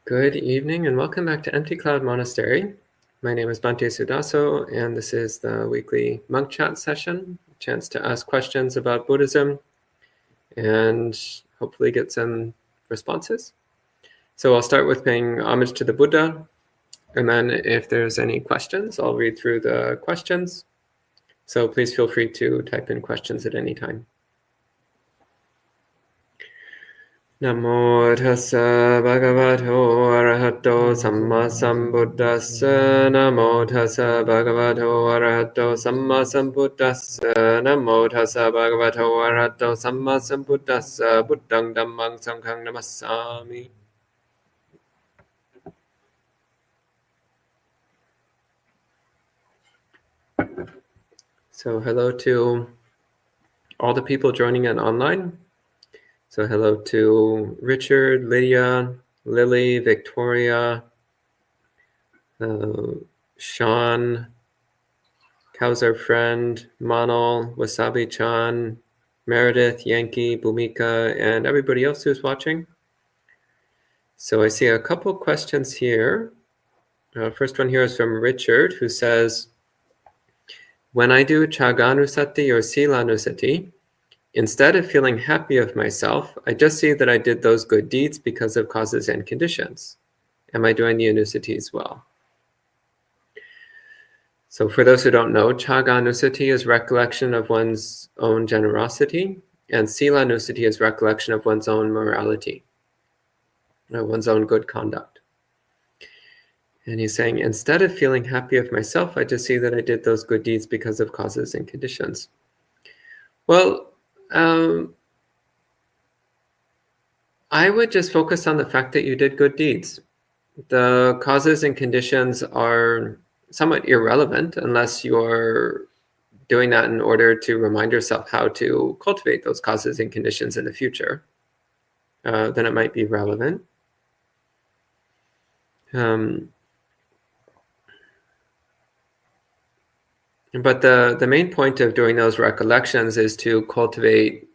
Good evening and welcome back to Empty Cloud Monastery. My name is Bhante Sudaso and this is the weekly monk chat session, a chance to ask questions about Buddhism and hopefully get some responses. So I'll start with paying homage to the Buddha, and then if there's any questions, I'll read through the questions. So please feel free to type in questions at any time. Namo tassa bhagavato arahato samma sambuddhassa. Namo tassa bhagavato arahato samma sambuddhassa. Namo tassa bhagavato arahato samma sambuddhassa. Buddhang dhammang sanghang namassami. So hello to all the people joining in online. So hello to Richard, Lydia, Lily, Victoria, Sean, Cow's our friend, Manal, Wasabi-chan, Meredith, Yankee, Bhumika, and everybody else who's watching. So I see a couple questions here. First one here is from Richard, who says, when I do Chaganusati or Silanusati, instead of feeling happy of myself, I just see that I did those good deeds because of causes and conditions. Am I doing the Anusati well? So for those who don't know, Chaganusati is recollection of one's own generosity, and Silanusati is recollection of one's own morality, one's own good conduct. And he's saying, instead of feeling happy of myself, I just see that I did those good deeds because of causes and conditions. Well, I would just focus on the fact that you did good deeds. The causes and conditions are somewhat irrelevant unless you're doing that in order to remind yourself how to cultivate those causes and conditions in the future. Then it might be relevant. But the main point of doing those recollections is to cultivate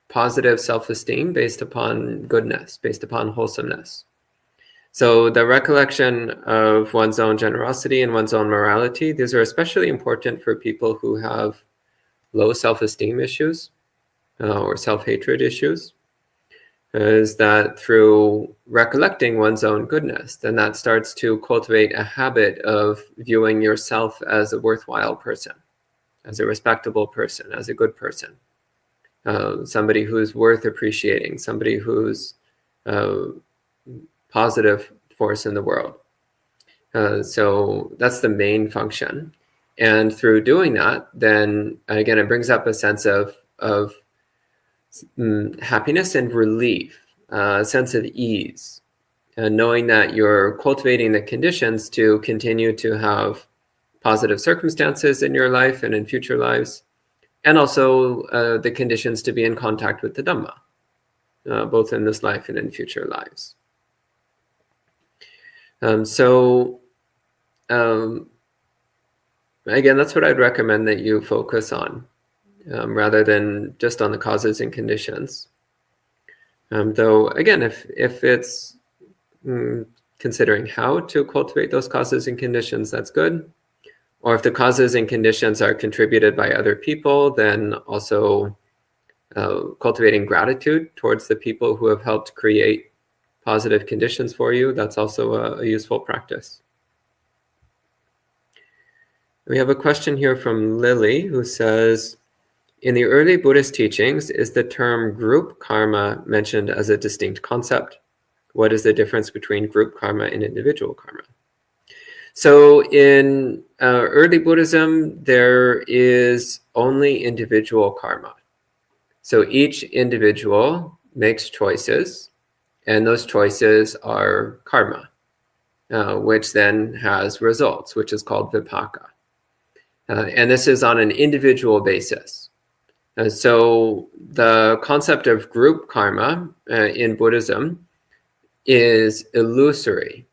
positive self-esteem based upon goodness, based upon wholesomeness. So the recollection of one's own generosity and one's own morality, these are especially important for people who have low self-esteem issues or self-hatred issues, is that through recollecting one's own goodness, then that starts to cultivate a habit of viewing yourself as a worthwhile person, as a respectable person, as a good person, somebody who's worth appreciating, somebody who's positive force in the world. So that's the main function. And through doing that, then again, it brings up a sense of happiness and relief, a sense of ease, knowing that you're cultivating the conditions to continue to have positive circumstances in your life and in future lives, and also the conditions to be in contact with the Dhamma, both in this life and in future lives. Again, that's what I'd recommend that you focus on, rather than just on the causes and conditions. Though, again, if it's considering how to cultivate those causes and conditions, that's good. Or if the causes and conditions are contributed by other people, then also cultivating gratitude towards the people who have helped create positive conditions for you, that's also a useful practice. We have a question here from Lily, who says, in the early Buddhist teachings, is the term group karma mentioned as a distinct concept? What is the difference between group karma and individual karma? So in early Buddhism, there is only individual karma. So each individual makes choices, and those choices are karma, which then has results, which is called vipaka. And this is on an individual basis. So the concept of group karma in Buddhism is illusory.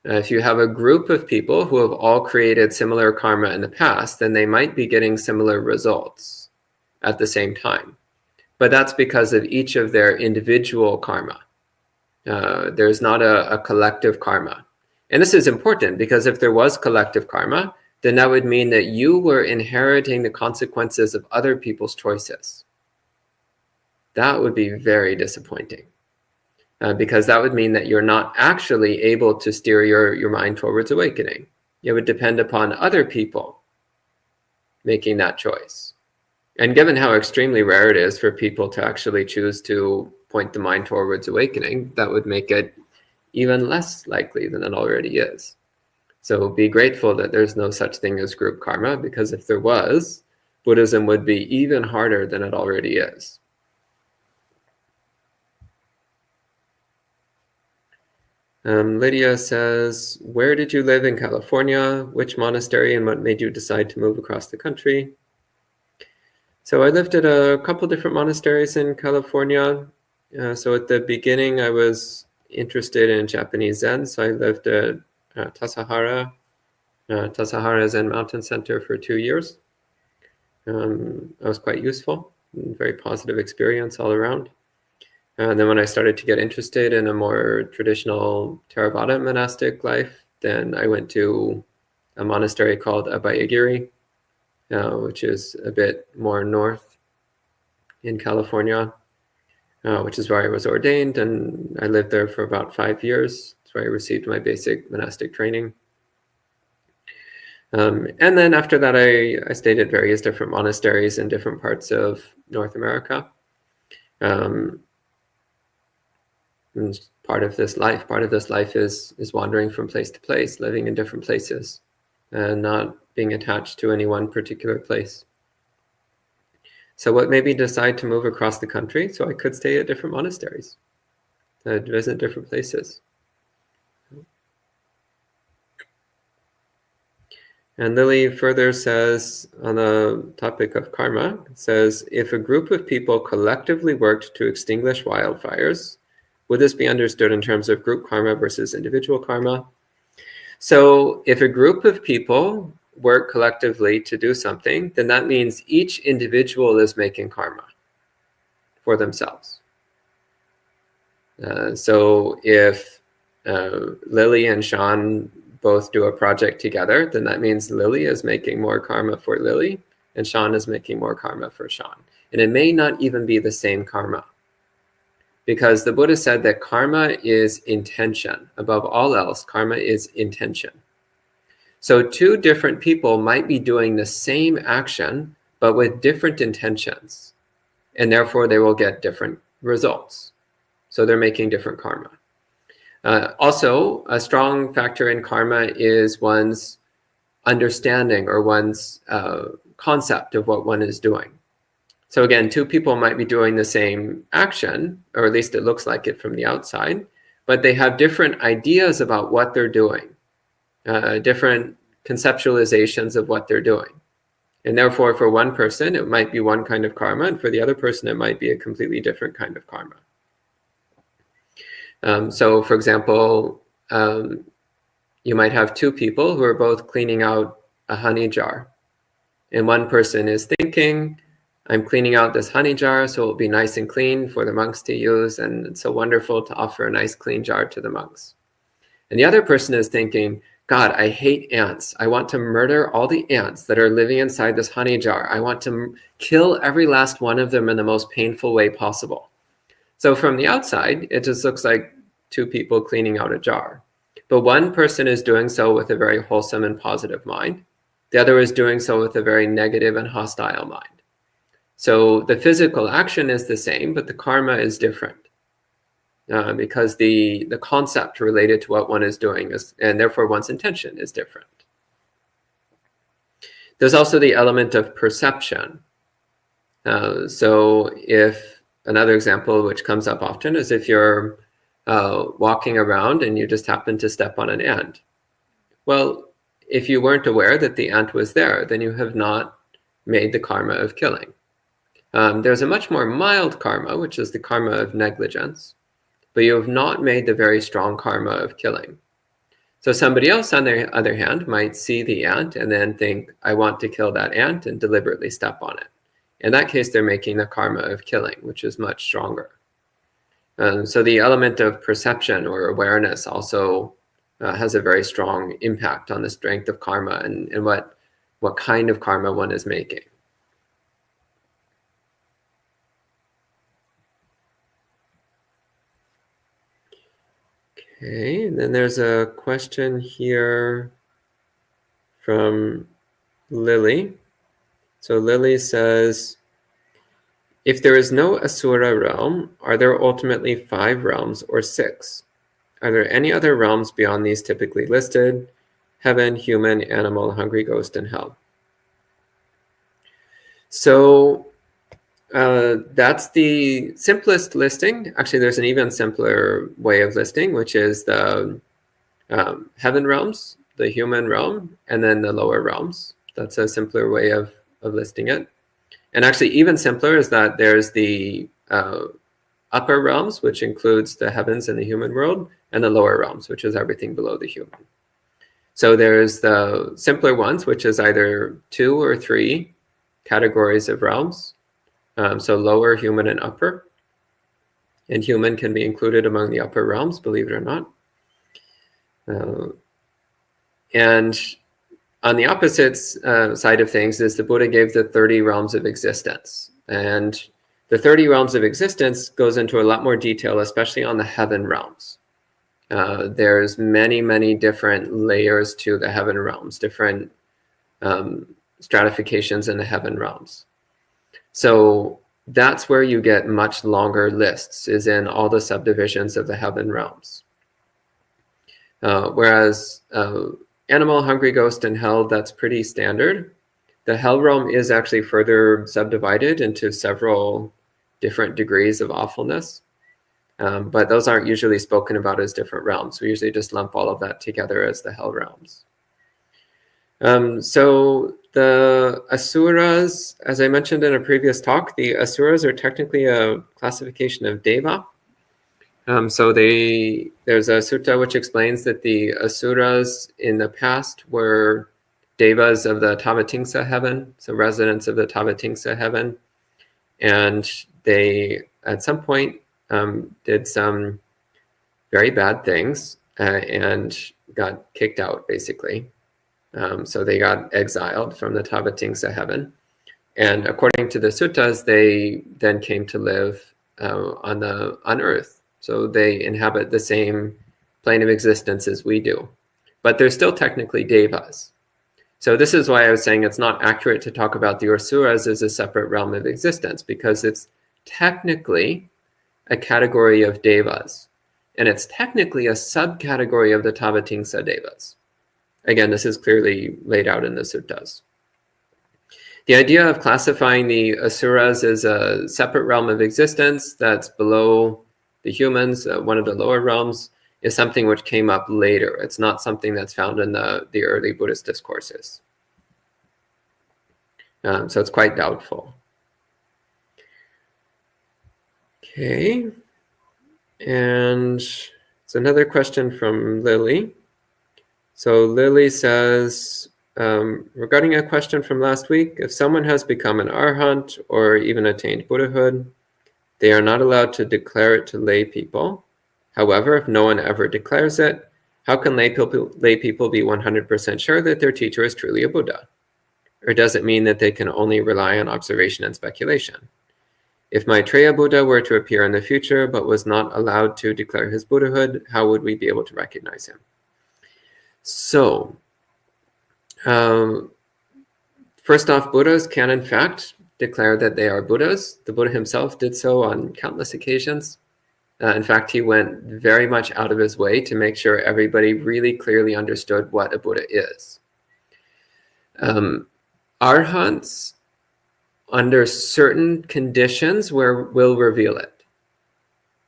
If you have a group of people who have all created similar karma in the past, then they might be getting similar results at the same time. But that's because of each of their individual karma. There's not a collective karma. And this is important because if there was collective karma, then that would mean that you were inheriting the consequences of other people's choices. That would be very disappointing. Because that would mean that you're not actually able to steer your mind towards awakening. It would depend upon other people making that choice. And given how extremely rare it is for people to actually choose to point the mind towards awakening, that would make it even less likely than it already is. So be grateful that there's no such thing as group karma, because if there was, Buddhism would be even harder than it already is. Lydia says, where did you live in California? Which monastery, and what made you decide to move across the country? So I lived at a couple different monasteries in California. So at the beginning, I was interested in Japanese Zen. So I lived at Tassajara Zen Mountain Center for 2 years. That was quite useful, very positive experience all around. And then when I started to get interested in a more traditional Theravada monastic life, then I went to a monastery called Abhayagiri, which is a bit more north in California, which is where I was ordained. And I lived there for about 5 years. That's where I received my basic monastic training. And then after that, I stayed at various different monasteries in different parts of North America. Part of this life is wandering from place to place, living in different places, and not being attached to any one particular place. So what made me decide to move across the country? So I could stay at different monasteries, visit different places. And Lily further says, on the topic of karma, it says, if a group of people collectively worked to extinguish wildfires, would this be understood in terms of group karma versus individual karma? So if a group of people work collectively to do something, then that means each individual is making karma for themselves. So if Lily and Sean both do a project together, then that means Lily is making more karma for Lily and Sean is making more karma for Sean. And it may not even be the same karma, because the Buddha said that karma is intention. Above all else, karma is intention. So two different people might be doing the same action, but with different intentions, and therefore they will get different results. So they're making different karma. Also, a strong factor in karma is one's understanding or one's concept of what one is doing. So again, two people might be doing the same action, or at least it looks like it from the outside, but they have different ideas about what they're doing, different conceptualizations of what they're doing. And therefore, for one person, it might be one kind of karma, and for the other person, it might be a completely different kind of karma. So for example, you might have two people who are both cleaning out a honey jar. And one person is thinking, I'm cleaning out this honey jar so it'll be nice and clean for the monks to use, and it's so wonderful to offer a nice clean jar to the monks. And the other person is thinking, God, I hate ants. I want to murder all the ants that are living inside this honey jar. I want to kill every last one of them in the most painful way possible. So from the outside, it just looks like two people cleaning out a jar. But one person is doing so with a very wholesome and positive mind. The other is doing so with a very negative and hostile mind. So the physical action is the same, but the karma is different because the concept related to what one is doing is, and therefore one's intention is different. There's also the element of perception. So if another example which comes up often is if you're walking around and you just happen to step on an ant. Well, if you weren't aware that the ant was there, then you have not made the karma of killing. There's a much more mild karma, which is the karma of negligence, but you have not made the very strong karma of killing. So somebody else, on the other hand, might see the ant and then think, I want to kill that ant, and deliberately step on it. In that case, they're making the karma of killing, which is much stronger. So the element of perception or awareness also has a very strong impact on the strength of karma and what kind of karma one is making. Okay, and then there's a question here from Lily. So Lily says, if there is no Asura realm, are there ultimately 5 realms or 6? Are there any other realms beyond these typically listed? Heaven, human, animal, hungry ghost, and hell. So that's the simplest listing. Actually, there's an even simpler way of listing, which is the heaven realms, the human realm, and then the lower realms. That's a simpler way of listing it. And actually, even simpler is that there's the upper realms, which includes the heavens and the human world, and the lower realms, which is everything below the human. So there's the simpler ones, which is either 2 or 3 categories of realms. So lower, human, and upper. And human can be included among the upper realms, believe it or not. And on the opposite side of things is the Buddha gave the 30 realms of existence. And the 30 realms of existence goes into a lot more detail, especially on the heaven realms. There's many, many different layers to the heaven realms, different stratifications in the heaven realms. So that's where you get much longer lists, is in all the subdivisions of the heaven realms. Whereas animal, hungry ghost, and hell, that's pretty standard. The hell realm is actually further subdivided into several different degrees of awfulness. But those aren't usually spoken about as different realms. We usually just lump all of that together as the hell realms. So the asuras, as I mentioned in a previous talk, the asuras are technically a classification of deva. So there's a sutta which explains that the asuras in the past were devas of the Tavatimsa heaven, so residents of the Tavatimsa heaven. And they, at some point, did some very bad things and got kicked out, basically. So they got exiled from the Tavatimsa heaven. And according to the suttas, they then came to live on Earth. So they inhabit the same plane of existence as we do. But they're still technically devas. So this is why I was saying it's not accurate to talk about the asuras as a separate realm of existence, because it's technically a category of devas. And it's technically a subcategory of the Tavatimsa devas. Again, this is clearly laid out in the suttas. The idea of classifying the asuras as a separate realm of existence that's below the humans, one of the lower realms, is something which came up later. It's not something that's found in the early Buddhist discourses. So it's quite doubtful. Okay. And it's another question from Lily. So Lily says, regarding a question from last week, if someone has become an arhat or even attained Buddhahood, they are not allowed to declare it to lay people. However, if no one ever declares it, how can lay people be 100% sure that their teacher is truly a Buddha? Or does it mean that they can only rely on observation and speculation? If Maitreya Buddha were to appear in the future but was not allowed to declare his Buddhahood, how would we be able to recognize him? So, first off, Buddhas can in fact declare that they are Buddhas. The Buddha himself did so on countless occasions. In fact, he went very much out of his way to make sure everybody really clearly understood what a Buddha is. Arhats, under certain conditions, will reveal it.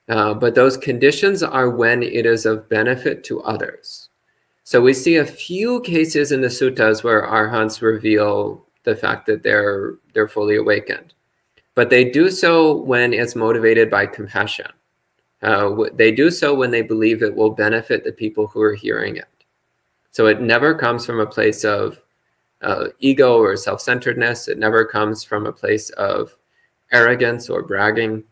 But those conditions are when it is of benefit to others. So we see a few cases in the suttas where arhats reveal the fact that they're fully awakened. But they do so when it's motivated by compassion. They do so when they believe it will benefit the people who are hearing it. So it never comes from a place of ego or self-centeredness. It never comes from a place of arrogance or bragging.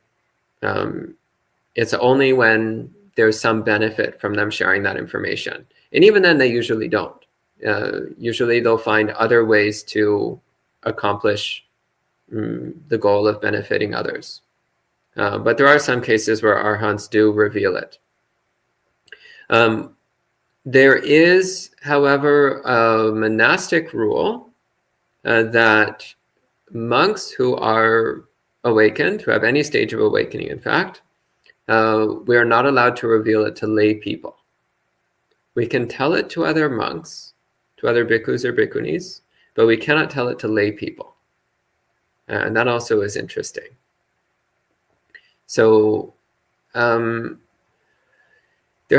It's only when there's some benefit from them sharing that information. And even then, they usually don't. Usually they'll find other ways to accomplish the goal of benefiting others. But there are some cases where arhants do reveal it. There is, however, a monastic rule that monks who are awakened, who have any stage of awakening, in fact, we are not allowed to reveal it to lay people. We can tell it to other monks, to other bhikkhus or bhikkhunis, but we cannot tell it to lay people. And that also is interesting. So there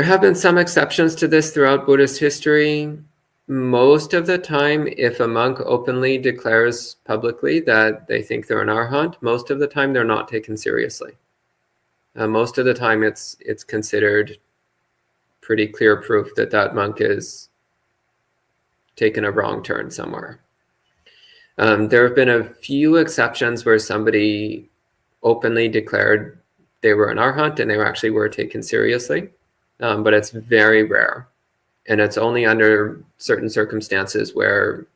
have been some exceptions to this throughout Buddhist history. Most of the time, if a monk openly declares publicly that they think they're an arhat, most of the time they're not taken seriously. Most of the time it's considered pretty clear proof that that monk is taken a wrong turn somewhere. There have been a few exceptions where somebody openly declared they were an arhat and they actually were taken seriously, but it's very rare. And it's only under certain circumstances where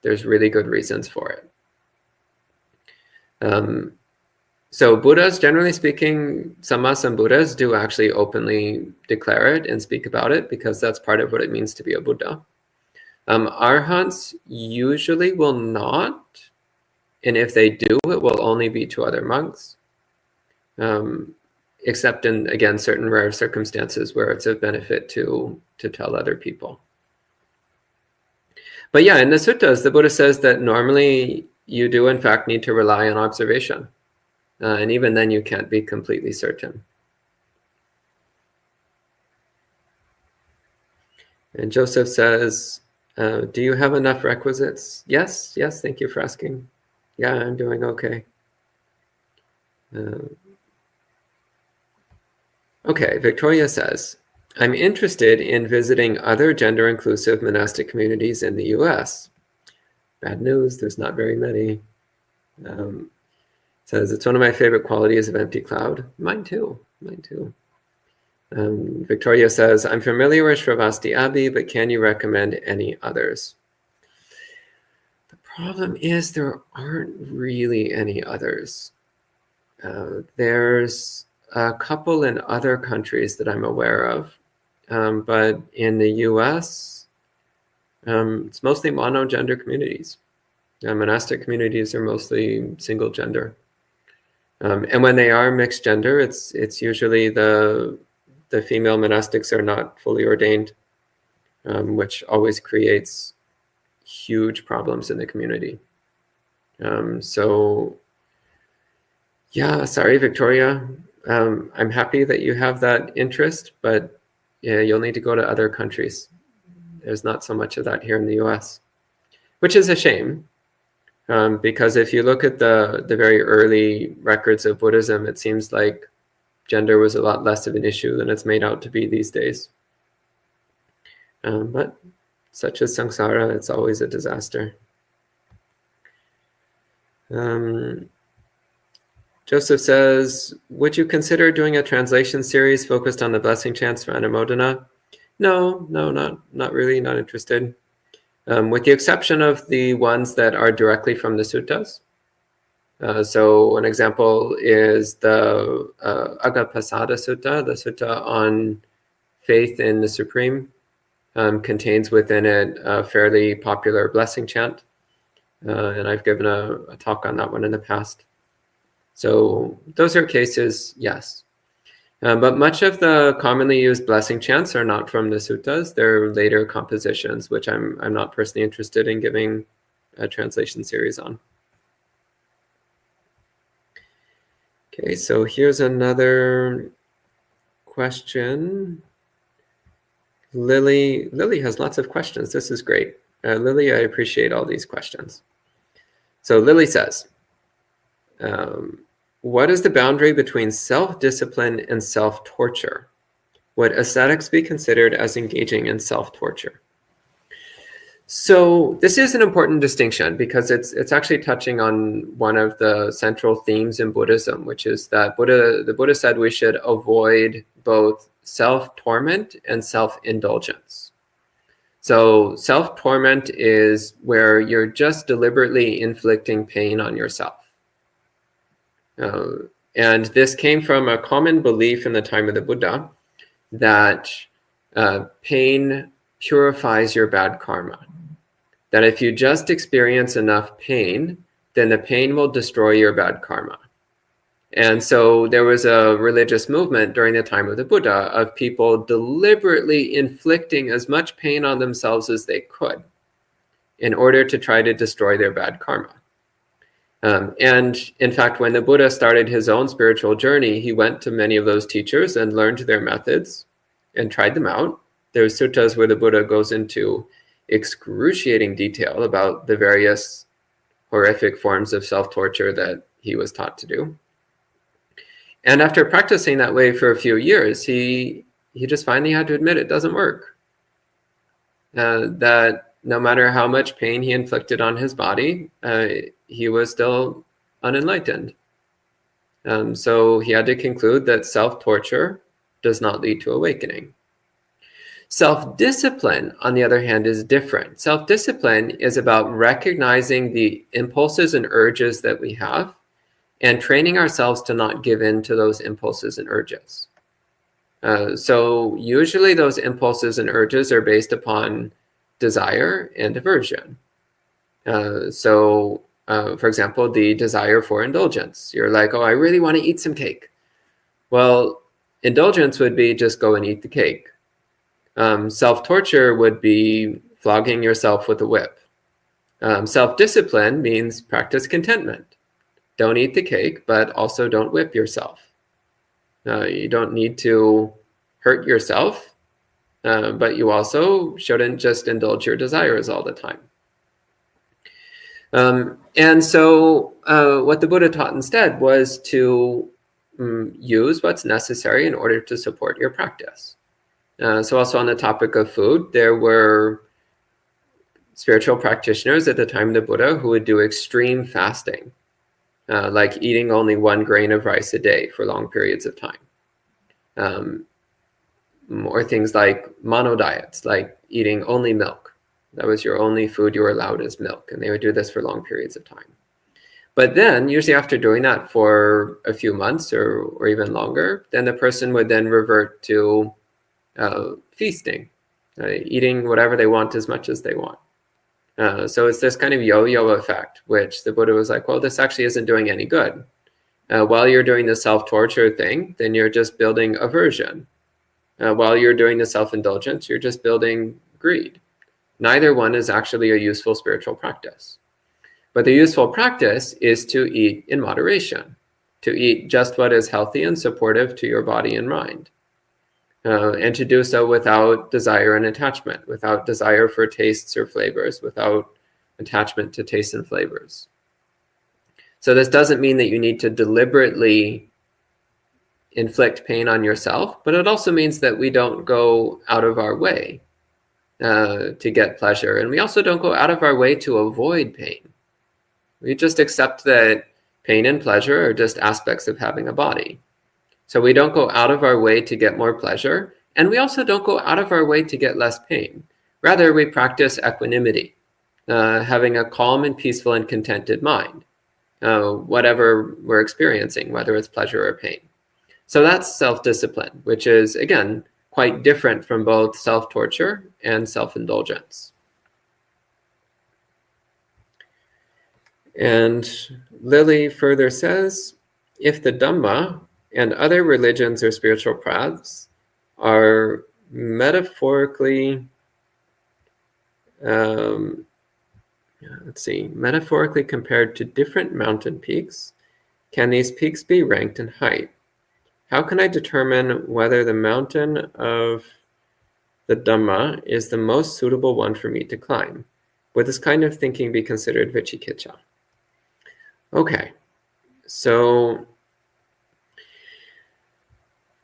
there's really good reasons for it. So Buddhas, generally speaking, Sammasambuddhas do actually openly declare it and speak about it because that's part of what it means to be a Buddha. Arhats usually will not, and if they do, it will only be to other monks, except in, again, certain rare circumstances where it's of benefit to tell other people. But yeah, in the suttas, the Buddha says that normally you do, in fact, need to rely on observation. And even then, you can't be completely certain. And Joseph says, do you have enough requisites? Yes, thank you for asking. Yeah, I'm doing okay. Okay, Victoria says, I'm interested in visiting other gender-inclusive monastic communities in the US. Bad news, there's not very many. Says, it's one of my favorite qualities of Empty Cloud. Mine too. Victoria says, I'm familiar with Shravasti Abbey, but can you recommend any others? The problem is there aren't really any others. There's a couple in other countries that I'm aware of, but in the US, it's mostly monogender communities. Monastic communities are mostly single gender. And when they are mixed gender, it's usually the female monastics are not fully ordained, which always creates huge problems in the community. So yeah, sorry, Victoria. I'm happy that you have that interest, but yeah, you'll need to go to other countries. There's not so much of that here in the US, which is a shame. Because if you look at the very early records of Buddhism, it seems like gender was a lot less of an issue than it's made out to be these days. But such as samsara, it's always a disaster. Joseph says, would you consider doing a translation series focused on the blessing chants for Anumodana? No, not really, not interested. With the exception of the ones that are directly from the suttas. So an example is the Agappasada Sutta, the sutta on faith in the Supreme, contains within it a fairly popular blessing chant. And I've given a talk on that one in the past. So those are cases, yes. But much of the commonly used blessing chants are not from the suttas. They're later compositions, which I'm not personally interested in giving a translation series on. Okay, so here's another question. Lily has lots of questions. This is great. Lily, I appreciate all these questions. So Lily says, what is the boundary between self-discipline and self-torture? Would ascetics be considered as engaging in self-torture? So this is an important distinction because it's actually touching on one of the central themes in Buddhism, which is that the Buddha said we should avoid both self-torment and self-indulgence. So self-torment is where you're just deliberately inflicting pain on yourself. And this came from a common belief in the time of the Buddha that pain purifies your bad karma. That if you just experience enough pain, then the pain will destroy your bad karma. And so there was a religious movement during the time of the Buddha of people deliberately inflicting as much pain on themselves as they could in order to try to destroy their bad karma. And in fact, when the Buddha started his own spiritual journey, he went to many of those teachers and learned their methods and tried them out. There's suttas where the Buddha goes into excruciating detail about the various horrific forms of self-torture that he was taught to do. And after practicing that way for a few years, he just finally had to admit it doesn't work. That no matter how much pain he inflicted on his body, he was still unenlightened. So he had to conclude that self-torture does not lead to awakening. Self-discipline, on the other hand, is different. Self-discipline is about recognizing the impulses and urges that we have and training ourselves to not give in to those impulses and urges. So usually those impulses and urges are based upon desire and aversion. For example, the desire for indulgence. You're like, oh, I really want to eat some cake. Well, indulgence would be just go and eat the cake. Self-torture would be flogging yourself with a whip. Self-discipline means practice contentment. Don't eat the cake, but also don't whip yourself. You don't need to hurt yourself, but you also shouldn't just indulge your desires all the time. And so what the Buddha taught instead was to use what's necessary in order to support your practice. So also on the topic of food, there were spiritual practitioners at the time of the Buddha who would do extreme fasting, like eating only 1 grain of rice a day for long periods of time. Or things like mono diets, like eating only milk. That was your only food you were allowed is milk, and they would do this for long periods of time. But then, usually after doing that for a few months or even longer, then the person would then revert to feasting, eating whatever they want as much as they want. So it's this kind of yo-yo effect, which the Buddha was like, well, this actually isn't doing any good. While you're doing the self-torture thing, then you're just building aversion. While you're doing the self-indulgence, you're just building greed. Neither one is actually a useful spiritual practice. But the useful practice is to eat in moderation, to eat just what is healthy and supportive to your body and mind. And to do so without desire and attachment, without desire for tastes or flavors, without attachment to tastes and flavors. So this doesn't mean that you need to deliberately inflict pain on yourself, but it also means that we don't go out of our way to get pleasure. And we also don't go out of our way to avoid pain. We just accept that pain and pleasure are just aspects of having a body. So we don't go out of our way to get more pleasure, and we also don't go out of our way to get less pain. Rather, we practice equanimity, having a calm and peaceful and contented mind, whatever we're experiencing, whether it's pleasure or pain. So that's self-discipline, which is, again, quite different from both self-torture and self-indulgence. And Lily further says, if the Dhamma and other religions or spiritual paths are metaphorically, metaphorically compared to different mountain peaks, can these peaks be ranked in height? How can I determine whether the mountain of the Dhamma is the most suitable one for me to climb? Would this kind of thinking be considered vicikicca? Okay, so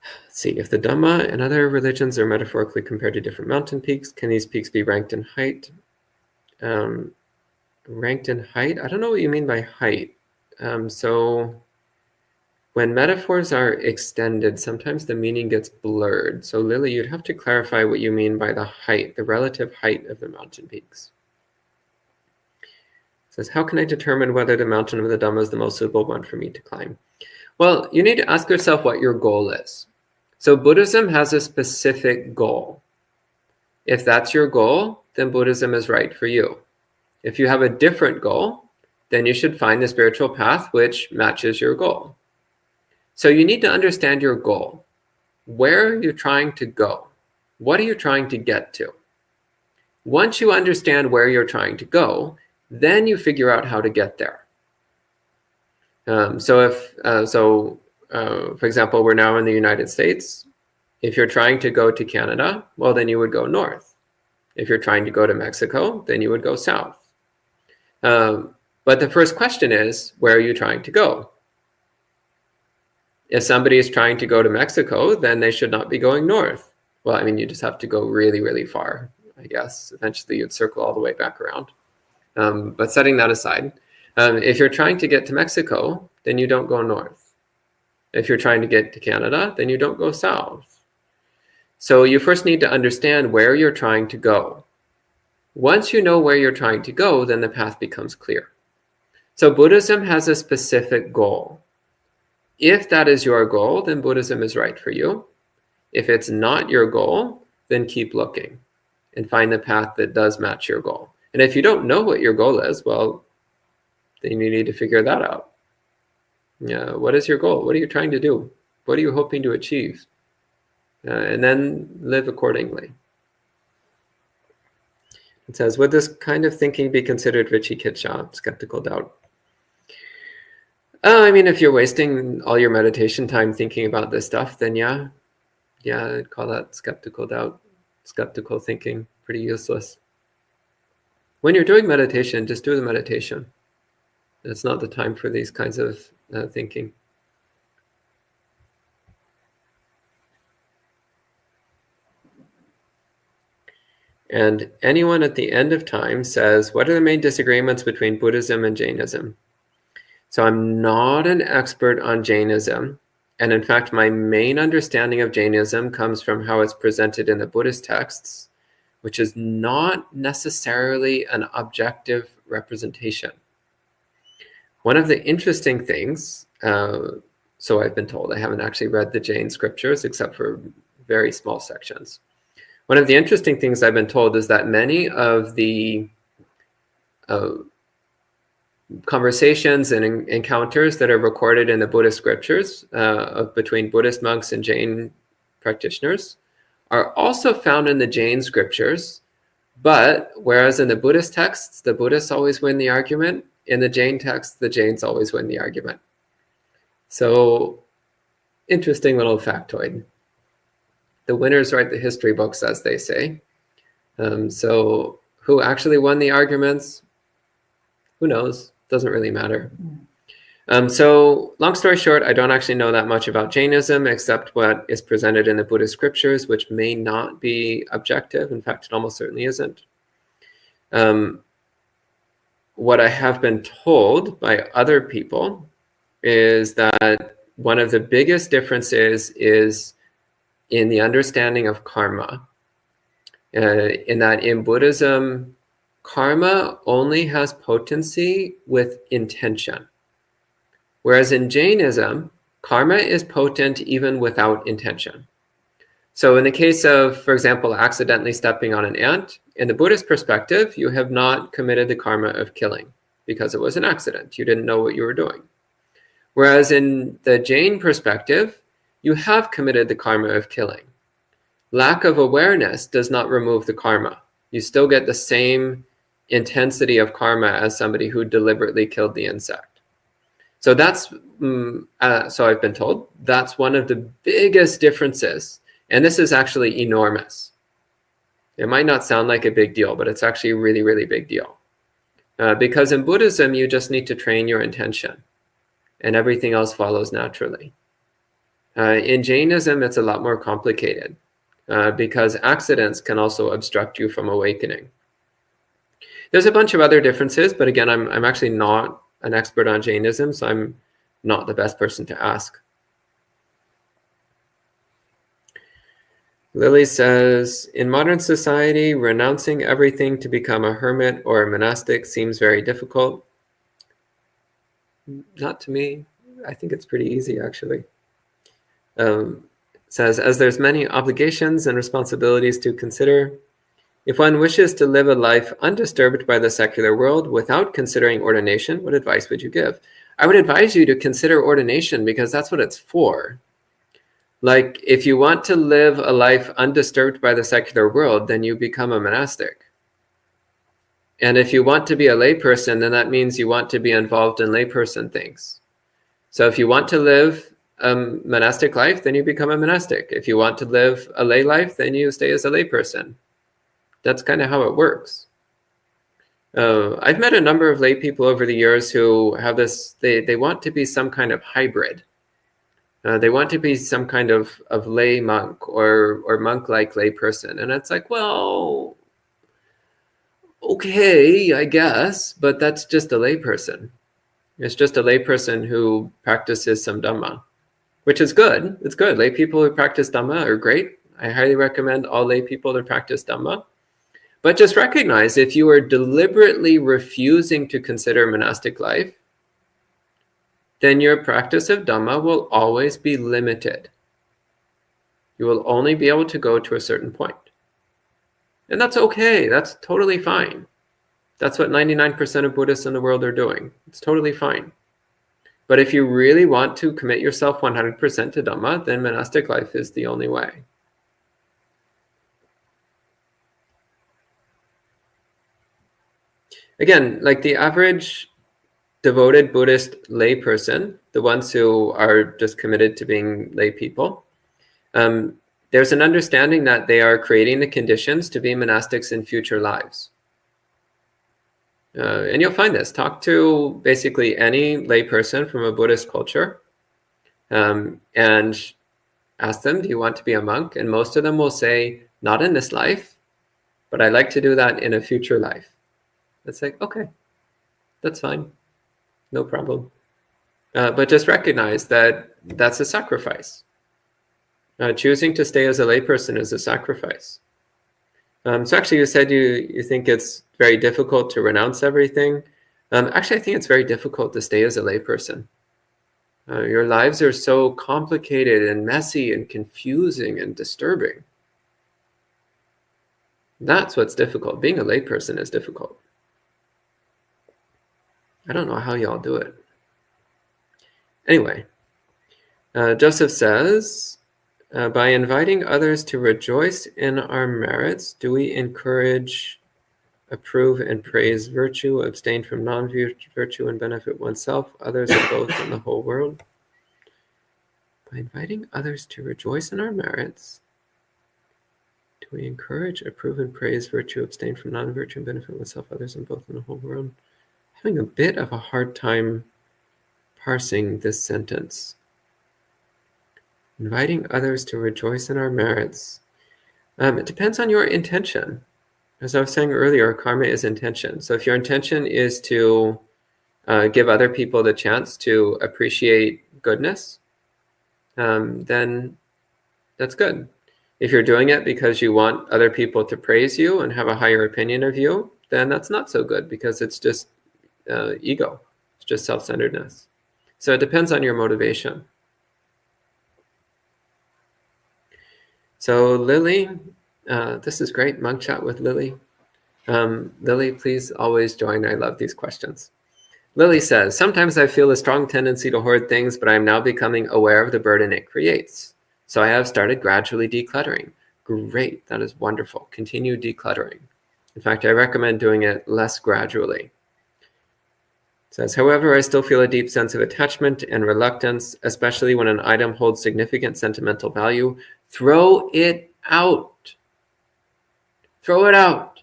let's see. If the Dhamma and other religions are metaphorically compared to different mountain peaks, can these peaks be ranked in height? Ranked in height? I don't know what you mean by height. So when metaphors are extended, sometimes the meaning gets blurred. So Lily, you'd have to clarify what you mean by the height, the relative height of the mountain peaks. It says, how can I determine whether the mountain of the Dhamma is the most suitable one for me to climb? Well, you need to ask yourself what your goal is. So Buddhism has a specific goal. If that's your goal, then Buddhism is right for you. If you have a different goal, then you should find the spiritual path which matches your goal. So you need to understand your goal. Where are you trying to go? What are you trying to get to? Once you understand where you're trying to go, then you figure out how to get there. For example, we're now in the United States. If you're trying to go to Canada, well, then you would go north. If you're trying to go to Mexico, then you would go south. But the first question is, where are you trying to go? If somebody is trying to go to Mexico, then they should not be going north. Well, I mean, you just have to go really, really far, I guess. Eventually, you'd circle all the way back around. But setting that aside, if you're trying to get to Mexico, then you don't go north. If you're trying to get to Canada, then you don't go south. So you first need to understand where you're trying to go. Once you know where you're trying to go, then the path becomes clear. So Buddhism has a specific goal. If that is your goal, then Buddhism is right for you. If it's not your goal, then keep looking and find the path that does match your goal. And if you don't know what your goal is, well, then you need to figure that out. Yeah, what is your goal? What are you trying to do? What are you hoping to achieve? And then live accordingly. It says, would this kind of thinking be considered vicikiccha, skeptical doubt? I mean, if you're wasting all your meditation time thinking about this stuff, then yeah, I'd call that skeptical doubt, skeptical thinking, pretty useless. When you're doing meditation, just do the meditation. It's not the time for these kinds of thinking. And anyone at the end of time says, what are the main disagreements between Buddhism and Jainism? So I'm not an expert on Jainism. And in fact, my main understanding of Jainism comes from how it's presented in the Buddhist texts, which is not necessarily an objective representation. One of the interesting things, so I've been told, I haven't actually read the Jain scriptures except for very small sections. One of the interesting things I've been told is that many of the conversations and encounters that are recorded in the Buddhist scriptures between Buddhist monks and Jain practitioners are also found in the Jain scriptures. But whereas in the Buddhist texts, the Buddhists always win the argument, in the Jain texts, the Jains always win the argument. So interesting little factoid. The winners write the history books, as they say. So who actually won the arguments? Who knows? Doesn't really matter. So long story short, I don't actually know that much about Jainism except what is presented in the Buddhist scriptures, which may not be objective. In fact, it almost certainly isn't. What I have been told by other people is that one of the biggest differences is in the understanding of karma. In that in Buddhism, karma only has potency with intention. Whereas in Jainism, karma is potent even without intention. So in the case of, for example, accidentally stepping on an ant, in the Buddhist perspective, you have not committed the karma of killing because it was an accident. You didn't know what you were doing. Whereas in the Jain perspective, you have committed the karma of killing. Lack of awareness does not remove the karma. You still get the same intensity of karma as somebody who deliberately killed the insect. So that's, so I've been told, that's one of the biggest differences. And this is actually enormous. It might not sound like a big deal, but it's actually a really, really big deal. Because in Buddhism, you just need to train your intention and everything else follows naturally. In Jainism, it's a lot more complicated because accidents can also obstruct you from awakening. There's a bunch of other differences, but again, I'm actually not an expert on Jainism, so I'm not the best person to ask. Lily says, in modern society, renouncing everything to become a hermit or a monastic seems very difficult. Not to me. I think it's pretty easy, actually. Says, as there's many obligations and responsibilities to consider, if one wishes to live a life undisturbed by the secular world without considering ordination, what advice would you give? I would advise you to consider ordination because that's what it's for. Like, if you want to live a life undisturbed by the secular world, then you become a monastic. And if you want to be a layperson, then that means you want to be involved in layperson things. So if you want to live a monastic life, then you become a monastic. If you want to live a lay life, then you stay as a layperson. That's kind of how it works. I've met a number of lay people over the years who have this, they want to be some kind of hybrid. They want to be some kind of lay monk or monk-like lay person. And it's like, well, okay, I guess, but that's just a lay person. It's just a lay person who practices some Dhamma, which is good. It's good. Lay people who practice Dhamma are great. I highly recommend all lay people to practice Dhamma. But just recognize if you are deliberately refusing to consider monastic life, then your practice of Dhamma will always be limited. You will only be able to go to a certain point. And that's okay. That's totally fine. That's what 99% of Buddhists in the world are doing. It's totally fine. But if you really want to commit yourself 100% to Dhamma, then monastic life is the only way. Again, like the average devoted Buddhist lay person, the ones who are just committed to being lay people, there's an understanding that they are creating the conditions to be monastics in future lives. And you'll find this. Talk to basically any lay person from a Buddhist culture and ask them, do you want to be a monk? And most of them will say, not in this life, but I'd like to do that in a future life. It's like, okay, that's fine. No problem. But just recognize that that's a sacrifice. Choosing to stay as a layperson is a sacrifice. So actually you said you think it's very difficult to renounce everything. Actually, I think it's very difficult to stay as a layperson. Your lives are so complicated and messy and confusing and disturbing. That's what's difficult. Being a layperson is difficult. I don't know how y'all do it. Anyway, Joseph says, by inviting others to rejoice in our merits, do we encourage, approve, and praise virtue, abstain from non-virtue, and benefit oneself, others, and both, in the whole world? By inviting others to rejoice in our merits, do we encourage, approve, and praise virtue, abstain from non-virtue, and benefit oneself, others, and both, in the whole world? Having a bit of a hard time parsing this sentence. Inviting others to rejoice in our merits. It depends on your intention. As I was saying earlier, karma is intention. So if your intention is to give other people the chance to appreciate goodness, then that's good. If you're doing it because you want other people to praise you and have a higher opinion of you, then that's not so good because it's just ego. It's just self-centeredness. So it depends on your motivation. So Lily, this is great, Monk Chat with Lily. Lily, please always join. I love these questions. Lily says, sometimes I feel a strong tendency to hoard things, but I'm now becoming aware of the burden it creates. So I have started gradually decluttering. Great, that is wonderful. Continue decluttering. In fact, I recommend doing it less gradually. It says, however, I still feel a deep sense of attachment and reluctance, especially when an item holds significant sentimental value. Throw it out. Throw it out.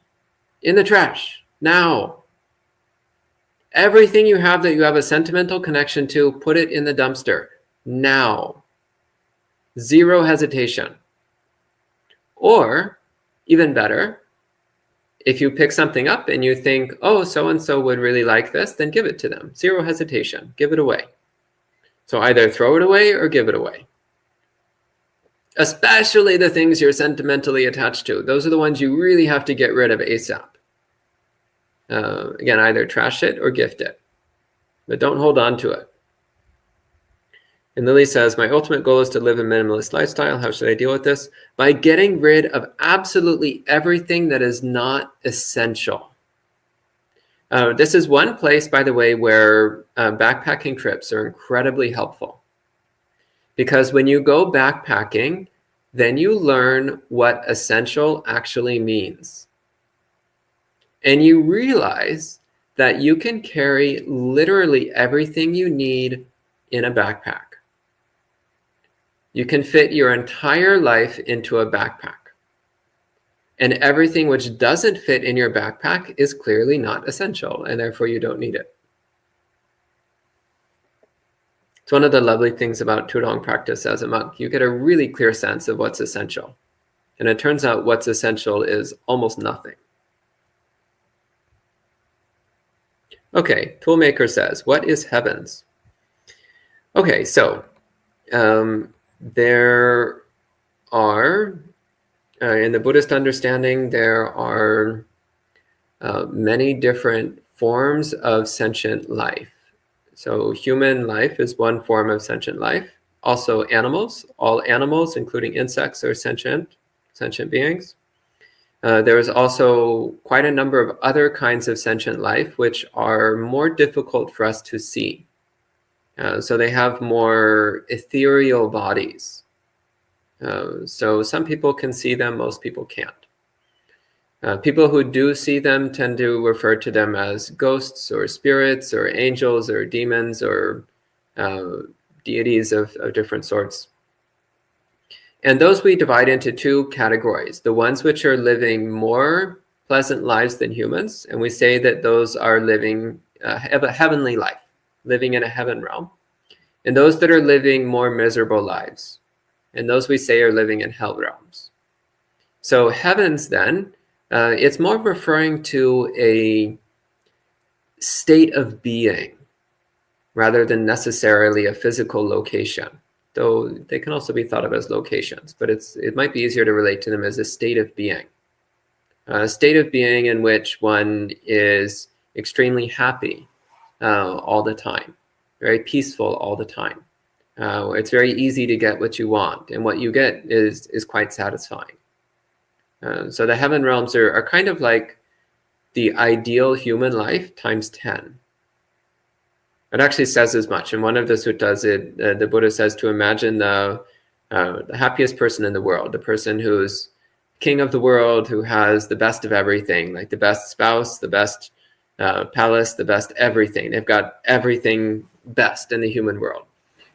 In the trash. Now. Everything you have that you have a sentimental connection to, put it in the dumpster. Now. Zero hesitation. Or, even better, If you pick something up and you think, oh, so-and-so would really like this, then give it to them. Zero hesitation, give it away. So either throw it away or give it away. Especially the things you're sentimentally attached to. Those are the ones you really have to get rid of ASAP. Again, either trash it or gift it, but don't hold on to it. And Lily says, my ultimate goal is to live a minimalist lifestyle. How should I deal with this? By getting rid of absolutely everything that is not essential. This is one place, by the way, where backpacking trips are incredibly helpful. Because when you go backpacking, then you learn what essential actually means. And you realize that you can carry literally everything you need in a backpack. You can fit your entire life into a backpack. And everything which doesn't fit in your backpack is clearly not essential, and therefore you don't need it. It's one of the lovely things about Tudong practice as a monk. You get a really clear sense of what's essential. And it turns out what's essential is almost nothing. Okay, Toolmaker says, what is heavens? Okay, so there are, in the Buddhist understanding, there are many different forms of sentient life. So human life is one form of sentient life. Also animals, all animals, including insects, are sentient beings. There is also quite a number of other kinds of sentient life which are more difficult for us to see. So they have more ethereal bodies. So some people can see them, most people can't. People who do see them tend to refer to them as ghosts or spirits or angels or demons or deities of different sorts. And those we divide into two categories. The ones which are living more pleasant lives than humans, and we say that those are living a heavenly life, living in a heaven realm. And those that are living more miserable lives, and those we say are living in hell realms. So heavens then, it's more referring to a state of being rather than necessarily a physical location, though they can also be thought of as locations, but it might be easier to relate to them as a state of being. A state of being in which one is extremely happy all the time, very peaceful all the time. It's very easy to get what you want, and what you get is quite satisfying. So the heaven realms are kind of like the ideal human life times 10. It actually says as much. In one of the suttas, the Buddha says to imagine the happiest person in the world, the person who's king of the world, who has the best of everything, like the best spouse, the best palace, the best everything. They've got everything best in the human world.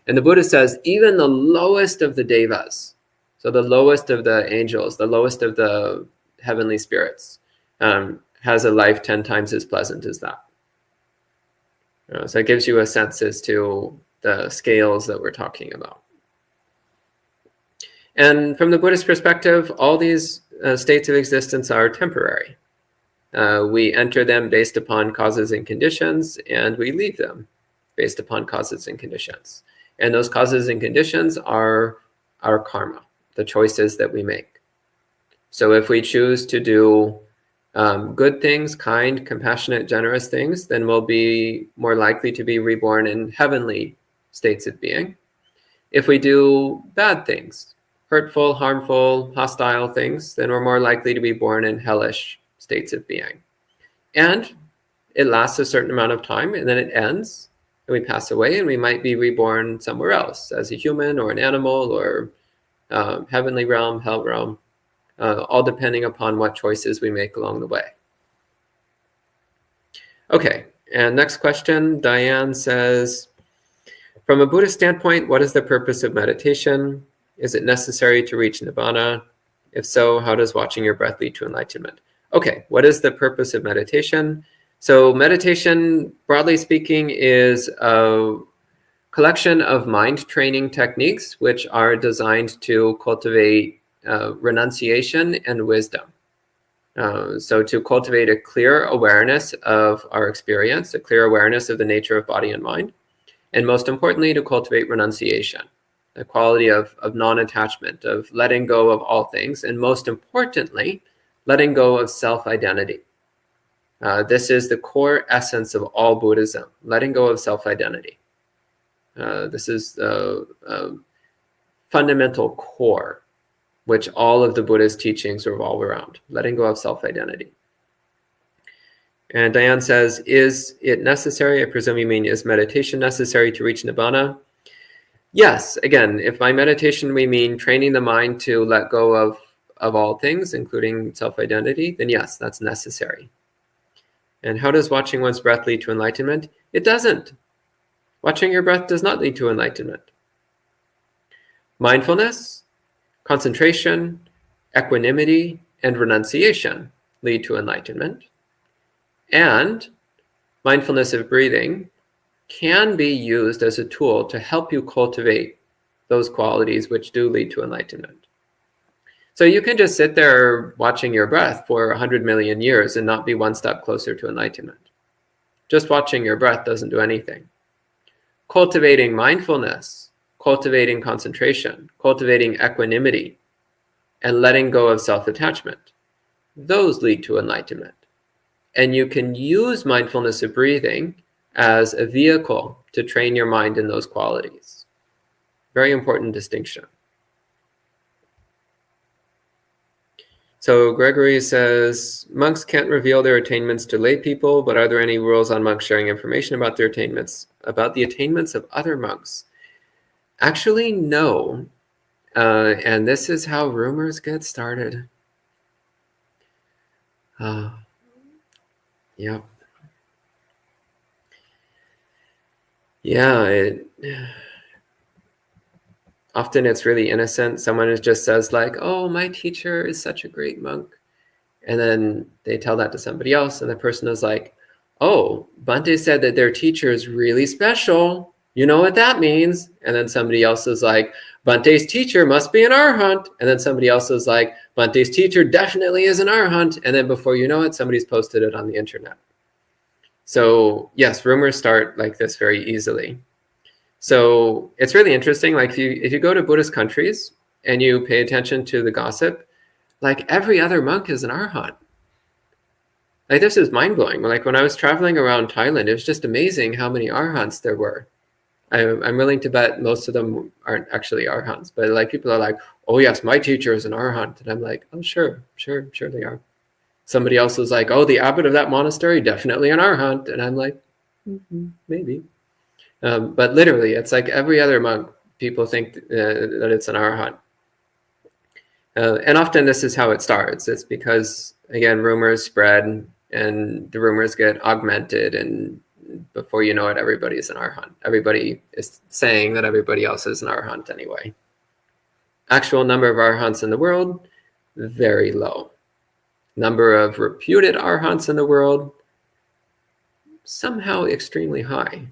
And the Buddha says even the lowest of the devas, so the lowest of the angels, the lowest of the heavenly spirits, has a life 10 times as pleasant as that. So it gives you a sense as to the scales that we're talking about. And from the Buddhist perspective, all these states of existence are temporary. We enter them based upon causes and conditions, and we leave them based upon causes and conditions. And those causes and conditions are our karma, the choices that we make. So if we choose to do good things, kind, compassionate, generous things, then we'll be more likely to be reborn in heavenly states of being. If we do bad things, hurtful, harmful, hostile things, then we're more likely to be born in hellish states of being. And it lasts a certain amount of time, and then it ends, and we pass away, and we might be reborn somewhere else as a human or an animal or heavenly realm, hell realm, all depending upon what choices we make along the way. Okay, and next question, Diane says, from a Buddhist standpoint, what is the purpose of meditation? Is it necessary to reach nirvana? If so, how does watching your breath lead to enlightenment? Okay, what is the purpose of meditation? So meditation, broadly speaking, is a collection of mind training techniques which are designed to cultivate renunciation and wisdom. So to cultivate a clear awareness of our experience, a clear awareness of the nature of body and mind, and most importantly, to cultivate renunciation, the quality of non-attachment, of letting go of all things, and most importantly, letting go of self-identity. This is the core essence of all Buddhism, letting go of self-identity. This is the fundamental core which all of the Buddha's teachings revolve around, letting go of self-identity. And Diane says, is it necessary? I presume you mean, is meditation necessary to reach Nibbana? Yes, again, if by meditation we mean training the mind to let go of all things, including self-identity, then yes, that's necessary. And how does watching one's breath lead to enlightenment? It doesn't. Watching your breath does not lead to enlightenment. Mindfulness, concentration, equanimity, and renunciation lead to enlightenment. And mindfulness of breathing can be used as a tool to help you cultivate those qualities which do lead to enlightenment. So you can just sit there watching your breath for 100 million years and not be one step closer to enlightenment. Just watching your breath doesn't do anything. Cultivating mindfulness, cultivating concentration, cultivating equanimity, and letting go of self-attachment, those lead to enlightenment. And you can use mindfulness of breathing as a vehicle to train your mind in those qualities. Very important distinction. So Gregory says, monks can't reveal their attainments to lay people, but are there any rules on monks sharing information about their attainments, about the attainments of other monks? Actually, no. And this is how rumors get started. Yeah. Yeah, often it's really innocent. Someone just says like, oh, my teacher is such a great monk. And then they tell that to somebody else. And the person is like, oh, Bhante said that their teacher is really special. You know what that means? And then somebody else is like, Bhante's teacher must be an arhat. And then somebody else is like, Bhante's teacher definitely is an arhat. And then before you know it, somebody's posted it on the internet. So yes, rumors start like this very easily. So it's really interesting. Like if you go to Buddhist countries and you pay attention to the gossip, like every other monk is an arhat. Like this is mind-blowing. Like when I was traveling around Thailand, it was just amazing how many arhats there were. I'm willing to bet most of them aren't actually arhats, but like people are like, oh yes, my teacher is an arhat. And I'm like, oh sure they are. Somebody else is like, oh, the abbot of that monastery, definitely an arhat. And I'm like, maybe. But literally, it's like every other monk, people think that it's an arhat. And often this is how it starts. It's because, again, rumors spread and the rumors get augmented, and before you know it, everybody is an arhat. Everybody is saying that everybody else is an arhat anyway. Actual number of arhats in the world, very low. Number of reputed arhats in the world, somehow extremely high.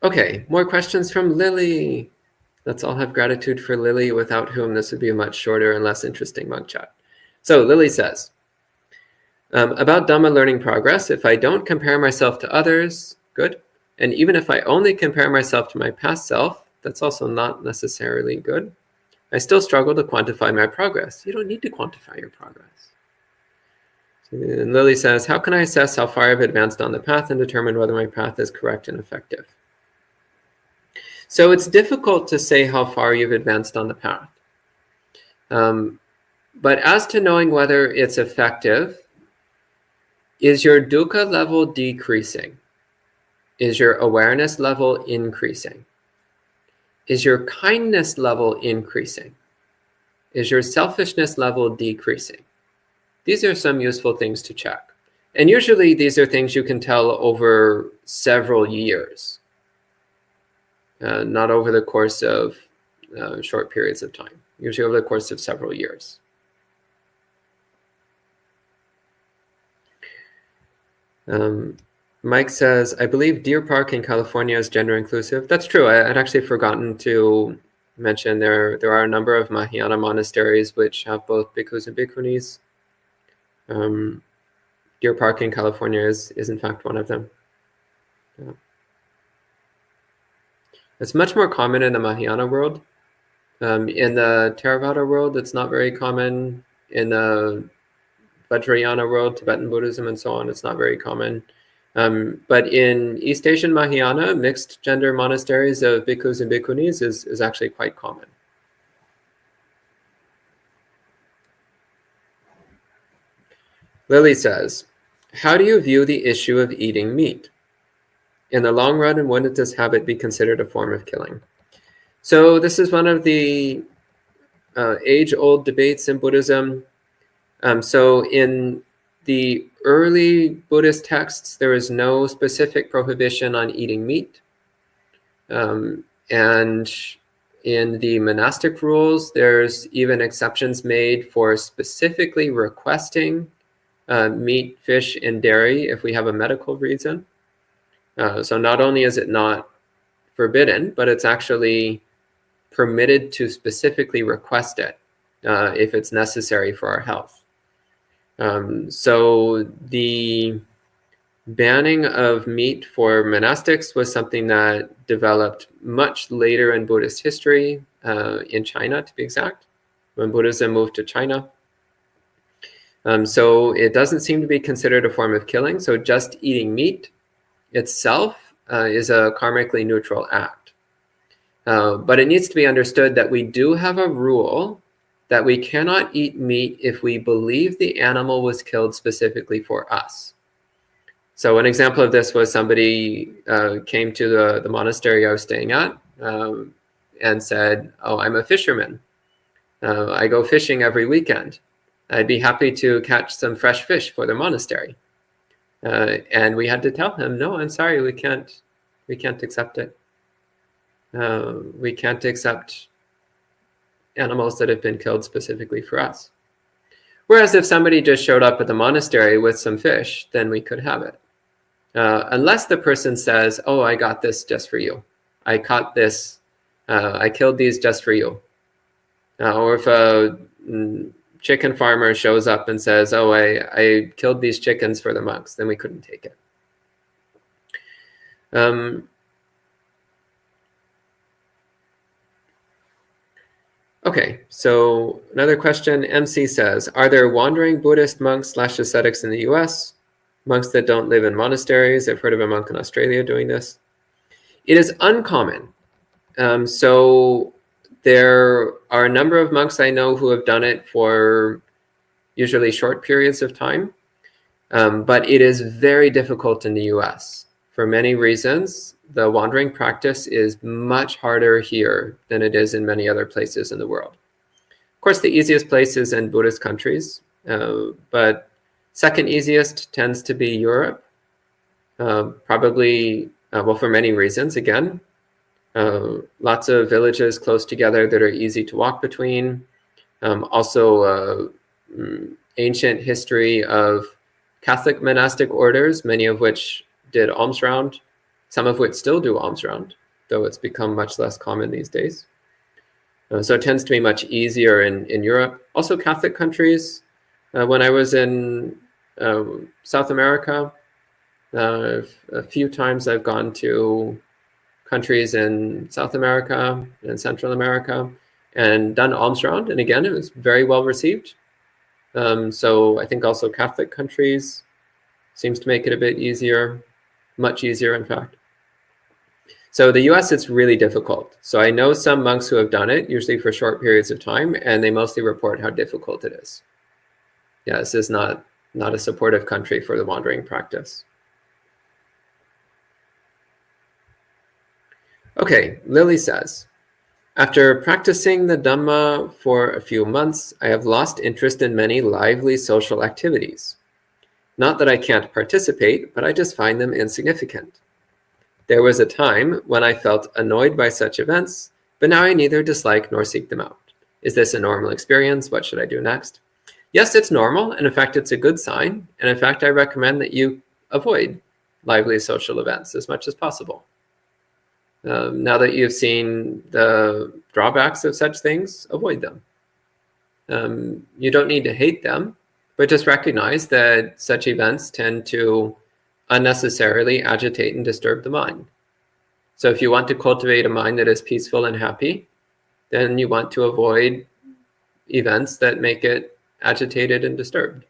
Okay, more questions from Lily. Let's all have gratitude for Lily, without whom this would be a much shorter and less interesting monk chat. So Lily says, about Dhamma learning progress, if I don't compare myself to others, good. And even if I only compare myself to my past self, that's also not necessarily good. I still struggle to quantify my progress. You don't need to quantify your progress. And Lily says, how can I assess how far I've advanced on the path and determine whether my path is correct and effective? So it's difficult to say how far you've advanced on the path. But as to knowing whether it's effective, is your dukkha level decreasing? Is your awareness level increasing? Is your kindness level increasing? Is your selfishness level decreasing? These are some useful things to check. And usually these are things you can tell over several years. Not over the course of short periods of time, usually over the course of several years. Mike says, I believe Deer Park in California is gender inclusive. That's true. I'd actually forgotten to mentioned there are a number of Mahayana monasteries which have both bhikkhus and bhikkhunis. Deer Park in California is in fact one of them. Yeah. It's much more common in the Mahayana world. In the Theravada world, it's not very common. In the Vajrayana world, Tibetan Buddhism, and so on, it's not very common. But in East Asian Mahayana, mixed gender monasteries of bhikkhus and bhikkhunis is actually quite common. Lily says, how do you view the issue of eating meat? In the long run, and wouldn't this habit be considered a form of killing? So this is one of the age-old debates in Buddhism. So in the early Buddhist texts, there is no specific prohibition on eating meat. And in the monastic rules, there's even exceptions made for specifically requesting meat, fish, and dairy if we have a medical reason. So not only is it not forbidden, but it's actually permitted to specifically request it if it's necessary for our health. So the banning of meat for monastics was something that developed much later in Buddhist history, in China to be exact, when Buddhism moved to China. So it doesn't seem to be considered a form of killing. So just eating meat itself is a karmically neutral act. But it needs to be understood that we do have a rule that we cannot eat meat if we believe the animal was killed specifically for us. So an example of this was somebody came to the monastery I was staying at and said, oh, I'm a fisherman. I go fishing every weekend. I'd be happy to catch some fresh fish for the monastery. And we had to tell him, no, I'm sorry, we can't accept it. We can't accept animals that have been killed specifically for us. Whereas if somebody just showed up at the monastery with some fish, then we could have it. Unless the person says, oh, I got this just for you. I caught this, I killed these just for you. Or if a chicken farmer shows up and says, oh, I killed these chickens for the monks, then we couldn't take it. Okay, so another question, MC says, are there wandering Buddhist monks / ascetics in the US? Monks that don't live in monasteries? I've heard of a monk in Australia doing this. It is uncommon. So there are a number of monks I know who have done it for usually short periods of time, but it is very difficult in the US. For many reasons, the wandering practice is much harder here than it is in many other places in the world. Of course, the easiest place is in Buddhist countries, but second easiest tends to be Europe, probably, well, for many reasons, again. Lots of villages close together that are easy to walk between. Also, ancient history of Catholic monastic orders, many of which did alms round, some of which still do alms round, though it's become much less common these days. So it tends to be much easier in Europe. Also Catholic countries. When I was in South America, a few times I've gone to countries in South America and Central America and done alms round. And again, it was very well received. So I think also Catholic countries seems to make it a bit easier, much easier, in fact. So the US, it's really difficult. So I know some monks who have done it, usually for short periods of time, and they mostly report how difficult it is. Yeah, this is not a supportive country for the wandering practice. Okay, Lily says, after practicing the Dhamma for a few months, I have lost interest in many lively social activities. Not that I can't participate, but I just find them insignificant. There was a time when I felt annoyed by such events, but now I neither dislike nor seek them out. Is this a normal experience? What should I do next? Yes, it's normal, and in fact, it's a good sign. And in fact, I recommend that you avoid lively social events as much as possible. Now that you've seen the drawbacks of such things, avoid them. You don't need to hate them, but just recognize that such events tend to unnecessarily agitate and disturb the mind. So if you want to cultivate a mind that is peaceful and happy, then you want to avoid events that make it agitated and disturbed.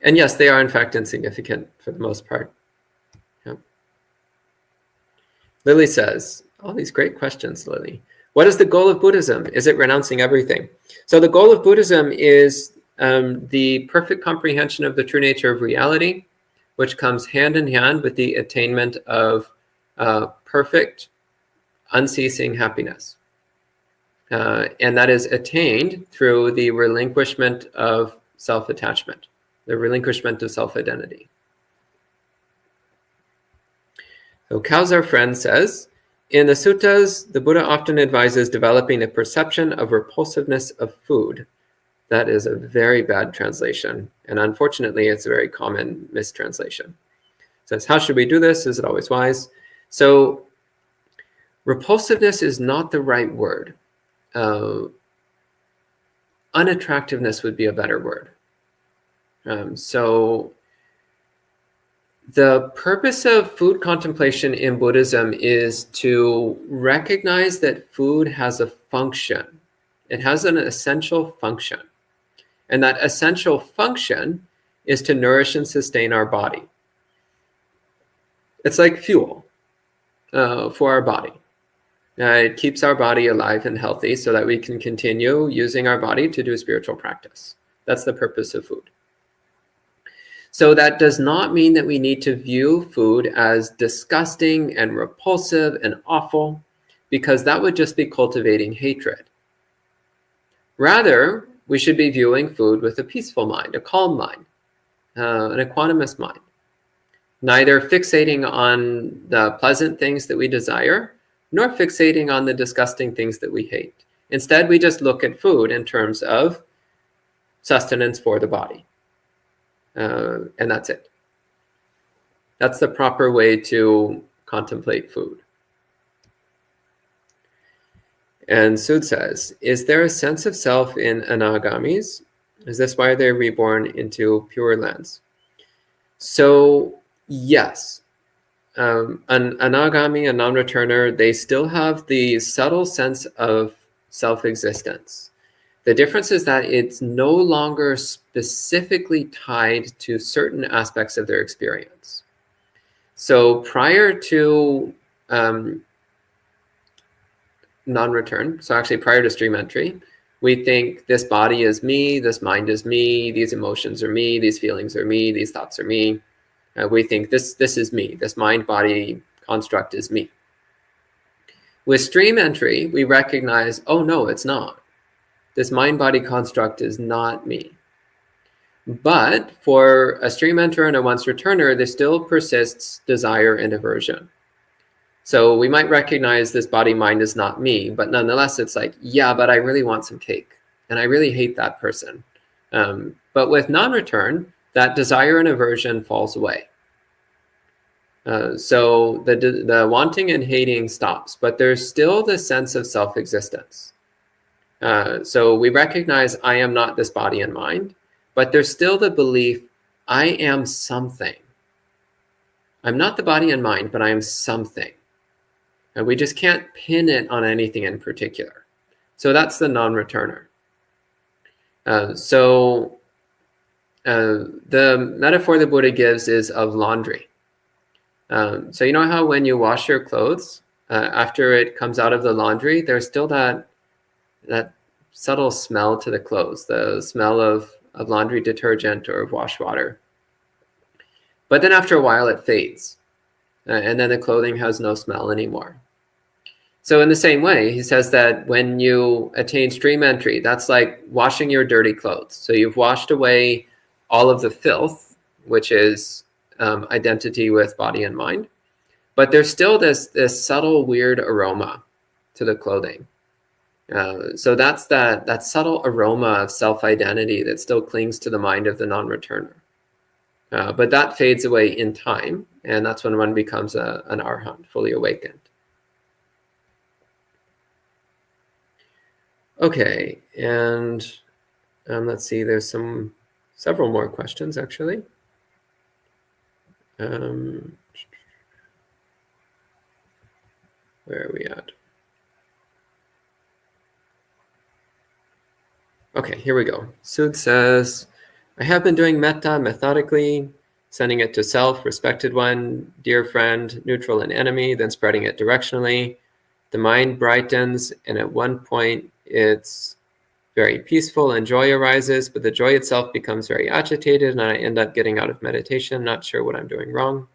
And yes, they are in fact insignificant for the most part. Yeah. Lily says, all these great questions, Lily. What is the goal of Buddhism? Is it renouncing everything? So the goal of Buddhism is the perfect comprehension of the true nature of reality, which comes hand in hand with the attainment of perfect, unceasing happiness. And that is attained through the relinquishment of self-attachment, the relinquishment of self-identity. So Cows Our Friend says, in the suttas, the Buddha often advises developing a perception of repulsiveness of food. That is a very bad translation. And unfortunately, it's a very common mistranslation. It says, how should we do this? Is it always wise? So repulsiveness is not the right word. Unattractiveness would be a better word. So the purpose of food contemplation in Buddhism is to recognize that food has a function. It has an essential function. And that essential function is to nourish and sustain our body. It's like fuel for our body. It keeps our body alive and healthy so that we can continue using our body to do spiritual practice. That's the purpose of food. So that does not mean that we need to view food as disgusting and repulsive and awful, because that would just be cultivating hatred. Rather, we should be viewing food with a peaceful mind, a calm mind, an equanimous mind. Neither fixating on the pleasant things that we desire, nor fixating on the disgusting things that we hate. Instead, we just look at food in terms of sustenance for the body. And that's it. That's the proper way to contemplate food. And Sud says, is there a sense of self in anagamis? Is this why they're reborn into pure lands? So, yes. An anagami, a non-returner, they still have the subtle sense of self-existence. The difference is that it's no longer specifically tied to certain aspects of their experience. So prior to non-return, so actually prior to stream entry, we think this body is me, this mind is me, these emotions are me, these feelings are me, these thoughts are me. We think this is me, this mind-body construct is me. With stream entry, we recognize, oh no, it's not. This mind-body construct is not me. But for a stream enterer and a once returner, there still persists desire and aversion. So we might recognize this body-mind is not me, but nonetheless, it's like, yeah, but I really want some cake, and I really hate that person. But with non-return, that desire and aversion falls away. So the wanting and hating stops, but there's still the sense of self-existence. So we recognize I am not this body and mind, but there's still the belief I am something. I'm not the body and mind, but I am something. And we just can't pin it on anything in particular. So that's the non-returner. The metaphor the Buddha gives is of laundry. So you know how when you wash your clothes, after it comes out of the laundry, there's still that subtle smell to the clothes, the smell of laundry detergent or of wash water. But then after a while it fades, and then the clothing has no smell anymore. So in the same way, he says that when you attain stream entry, that's like washing your dirty clothes. So you've washed away all of the filth, which is identity with body and mind. But there's still this subtle weird aroma to the clothing. So that's that subtle aroma of self-identity that still clings to the mind of the non-returner. But that fades away in time, and that's when one becomes an arhat, fully awakened. Okay, and let's see, there's several more questions actually. Where are we at? Okay, here we go. Sud says, I have been doing metta methodically, sending it to self, respected one, dear friend, neutral and enemy, then spreading it directionally. The mind brightens, and at one point it's very peaceful and joy arises, but the joy itself becomes very agitated and I end up getting out of meditation, not sure what I'm doing wrong.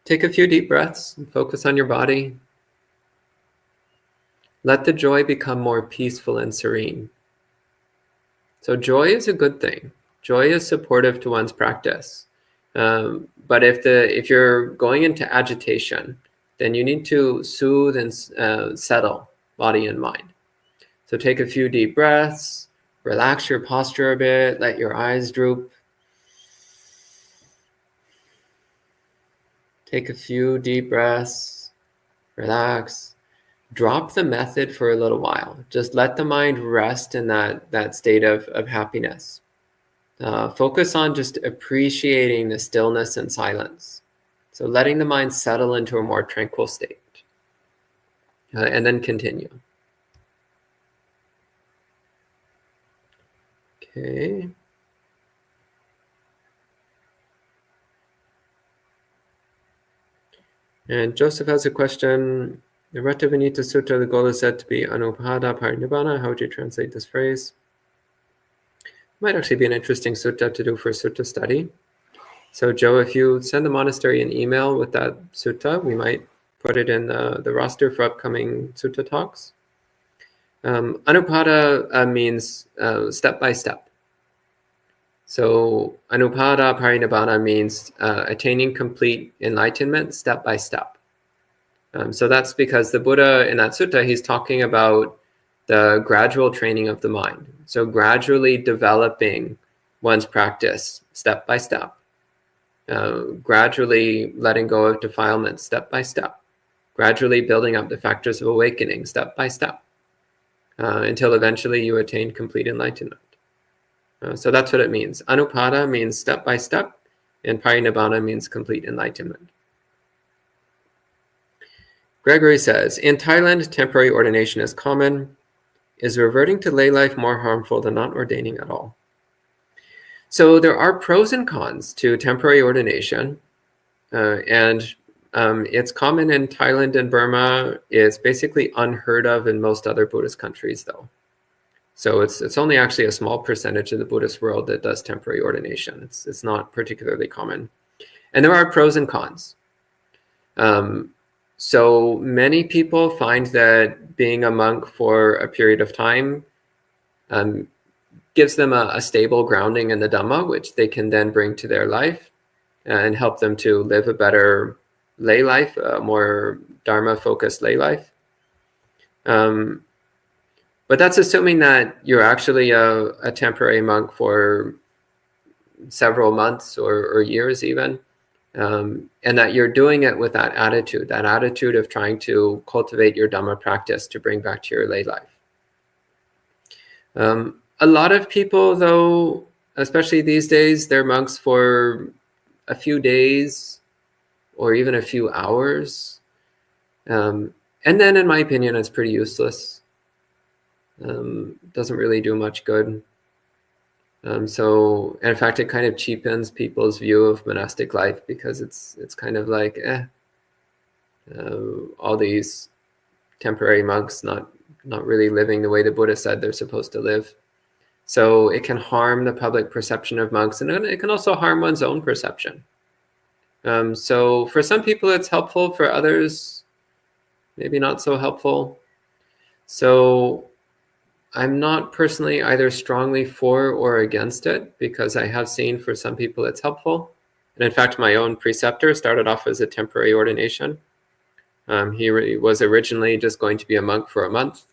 Take a few deep breaths and focus on your body. Let the joy become more peaceful and serene. So joy is a good thing. Joy is supportive to one's practice. But if you're going into agitation, then you need to soothe and settle body and mind. So take a few deep breaths, relax your posture a bit, let your eyes droop. Take a few deep breaths, relax. Drop the method for a little while. Just let the mind rest in that state of happiness. Focus on just appreciating the stillness and silence. So letting the mind settle into a more tranquil state. And then continue. Okay. And Joseph has a question. The Ratavanita Sutta, the goal is said to be anupada parinibbana. How would you translate this phrase? Might actually be an interesting sutta to do for sutta study. So Joe, if you send the monastery an email with that sutta, we might put it in the roster for upcoming sutta talks. Anupada means step by step. So anupada parinibbana means attaining complete enlightenment step by step. So that's because the Buddha in that sutta, he's talking about the gradual training of the mind. So gradually developing one's practice step by step. Gradually letting go of defilement step by step. Gradually building up the factors of awakening step by step. Until eventually you attain complete enlightenment. So that's what it means. Anupada means step by step, and parinibbana means complete enlightenment. Gregory says, in Thailand, temporary ordination is common. Is reverting to lay life more harmful than not ordaining at all? So there are pros and cons to temporary ordination, and it's common in Thailand and Burma. It's basically unheard of in most other Buddhist countries, though. So it's only actually a small percentage of the Buddhist world that does temporary ordination. It's not particularly common. And there are pros and cons. So many people find that being a monk for a period of time gives them a stable grounding in the Dhamma, which they can then bring to their life and help them to live a better lay life, a more Dharma-focused lay life. But that's assuming that you're actually a temporary monk for several months or years even, and that you're doing it with that attitude of trying to cultivate your Dhamma practice to bring back to your lay life. A lot of people, though, especially these days, they're monks for a few days or even a few hours. And then, in my opinion, it's pretty useless. Doesn't really do much good. So in fact, it kind of cheapens people's view of monastic life because it's kind of like, all these temporary monks not really living the way the Buddha said they're supposed to live. So it can harm the public perception of monks, and it can also harm one's own perception. So for some people it's helpful, for others maybe not so helpful. So I'm not personally either strongly for or against it, because I have seen for some people it's helpful. And in fact, my own preceptor started off as a temporary ordination. He was originally just going to be a monk for a month.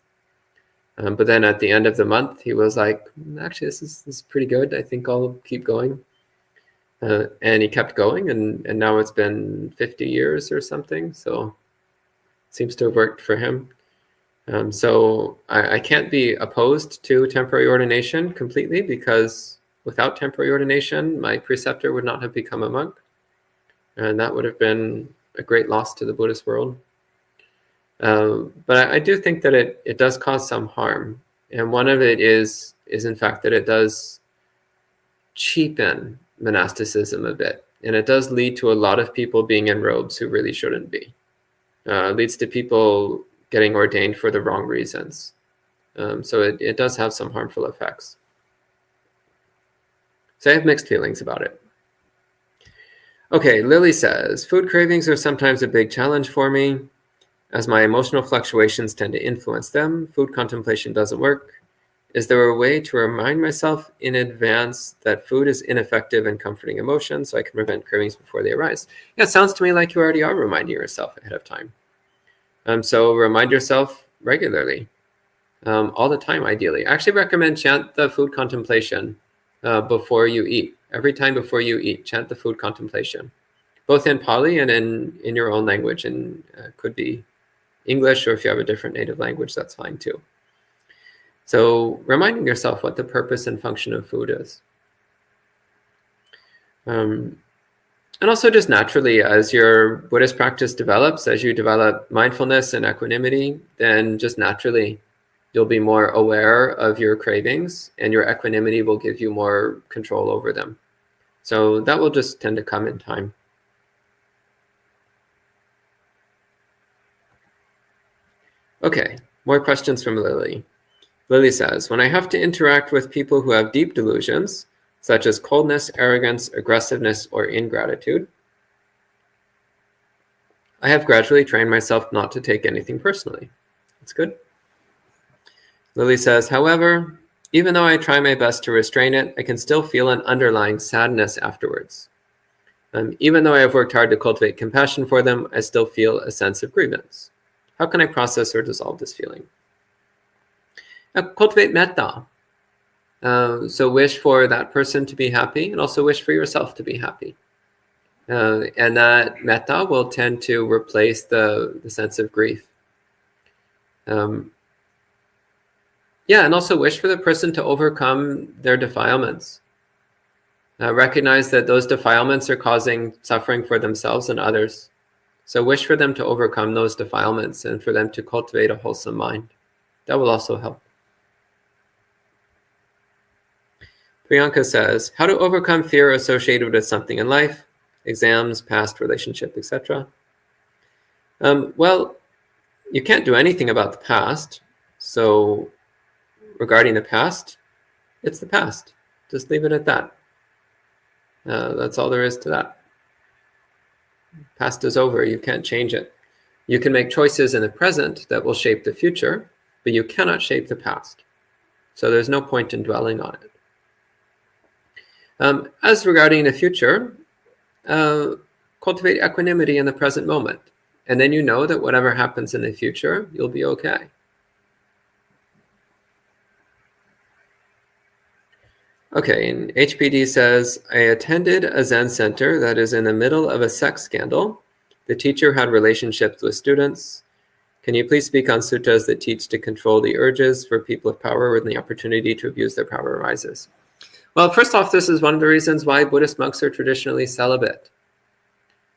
But then at the end of the month, he was like, actually, this is pretty good. I think I'll keep going. And he kept going, and now it's been 50 years or something. So it seems to have worked for him. So I can't be opposed to temporary ordination completely, because without temporary ordination, my preceptor would not have become a monk. And that would have been a great loss to the Buddhist world. But I do think that it does cause some harm. And one of it is in fact that it does cheapen monasticism a bit. And it does lead to a lot of people being in robes who really shouldn't be. It leads to people getting ordained for the wrong reasons. So it does have some harmful effects. So I have mixed feelings about it. Okay, Lily says, food cravings are sometimes a big challenge for me, as my emotional fluctuations tend to influence them. Food contemplation doesn't work. Is there a way to remind myself in advance that food is ineffective in comforting emotions so I can prevent cravings before they arise? Yeah, it sounds to me like you already are reminding yourself ahead of time. So remind yourself regularly, all the time, ideally. I actually recommend chant the food contemplation before you eat. Every time before you eat, chant the food contemplation, both in Pali and in your own language, and could be English, or if you have a different native language, that's fine too. So reminding yourself what the purpose and function of food is. And also just naturally, as your Buddhist practice develops, as you develop mindfulness and equanimity, then just naturally you'll be more aware of your cravings, and your equanimity will give you more control over them. So that will just tend to come in time. Okay, more questions from Lily. Lily says, when I have to interact with people who have deep delusions, such as coldness, arrogance, aggressiveness, or ingratitude, I have gradually trained myself not to take anything personally. That's good. Lily says, however, even though I try my best to restrain it, I can still feel an underlying sadness afterwards. Even though I have worked hard to cultivate compassion for them, I still feel a sense of grievance. How can I process or dissolve this feeling? Cultivate metta. So wish for that person to be happy, and also wish for yourself to be happy. And that metta will tend to replace the sense of grief. Yeah, and also wish for the person to overcome their defilements. Recognize that those defilements are causing suffering for themselves and others. So wish for them to overcome those defilements and for them to cultivate a wholesome mind. That will also help. Priyanka says, how to overcome fear associated with something in life, exams, past relationship, etc. Well, you can't do anything about the past. So regarding the past, it's the past. Just leave it at that. That's all there is to that. Past is over. You can't change it. You can make choices in the present that will shape the future, but you cannot shape the past. So there's no point in dwelling on it. As regarding the future, cultivate equanimity in the present moment. And then you know that whatever happens in the future, you'll be okay. Okay, and HPD says, I attended a Zen center that is in the middle of a sex scandal. The teacher had relationships with students. Can you please speak on suttas that teach to control the urges for people of power when the opportunity to abuse their power arises? Well, first off, this is one of the reasons why Buddhist monks are traditionally celibate.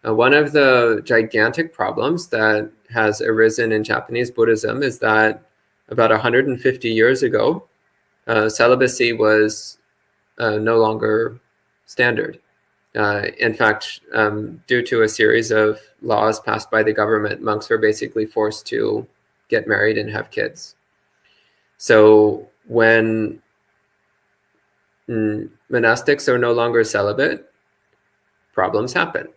One of the gigantic problems that has arisen in Japanese Buddhism is that about 150 years ago, celibacy was no longer standard. In fact, due to a series of laws passed by the government, monks were basically forced to get married and have kids. So when monastics are no longer celibate, problems happen.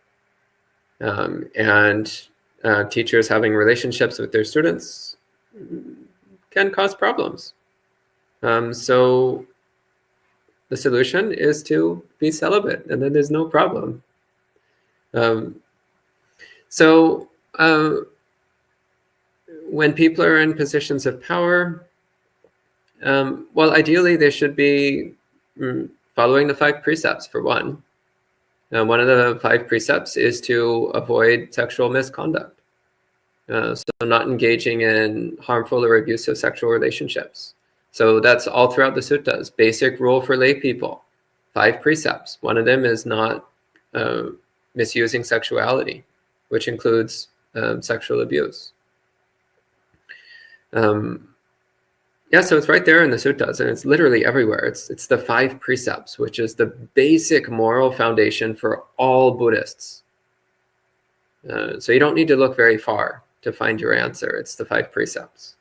And teachers having relationships with their students can cause problems. So the solution is to be celibate, and then there's no problem. When people are in positions of power, Well, ideally, they should be following the 5 precepts, for one. One of the 5 precepts is to avoid sexual misconduct. So not engaging in harmful or abusive sexual relationships. So that's all throughout the suttas. Basic rule for lay people, 5 precepts. One of them is not misusing sexuality, which includes sexual abuse. Yeah, so it's right there in the suttas, and it's literally everywhere. It's the 5 precepts, which is the basic moral foundation for all Buddhists. So you don't need to look very far to find your answer. It's the 5 precepts.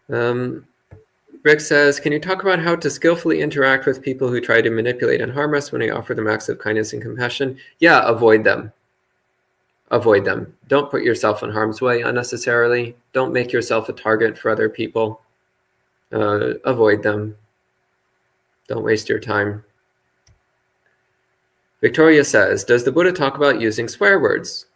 Rick says, can you talk about how to skillfully interact with people who try to manipulate and harm us when we offer them acts of kindness and compassion? Yeah, avoid them. Avoid them. Don't put yourself in harm's way unnecessarily. Don't make yourself a target for other people. Avoid them. Don't waste your time. Victoria says, does the Buddha talk about using swear words?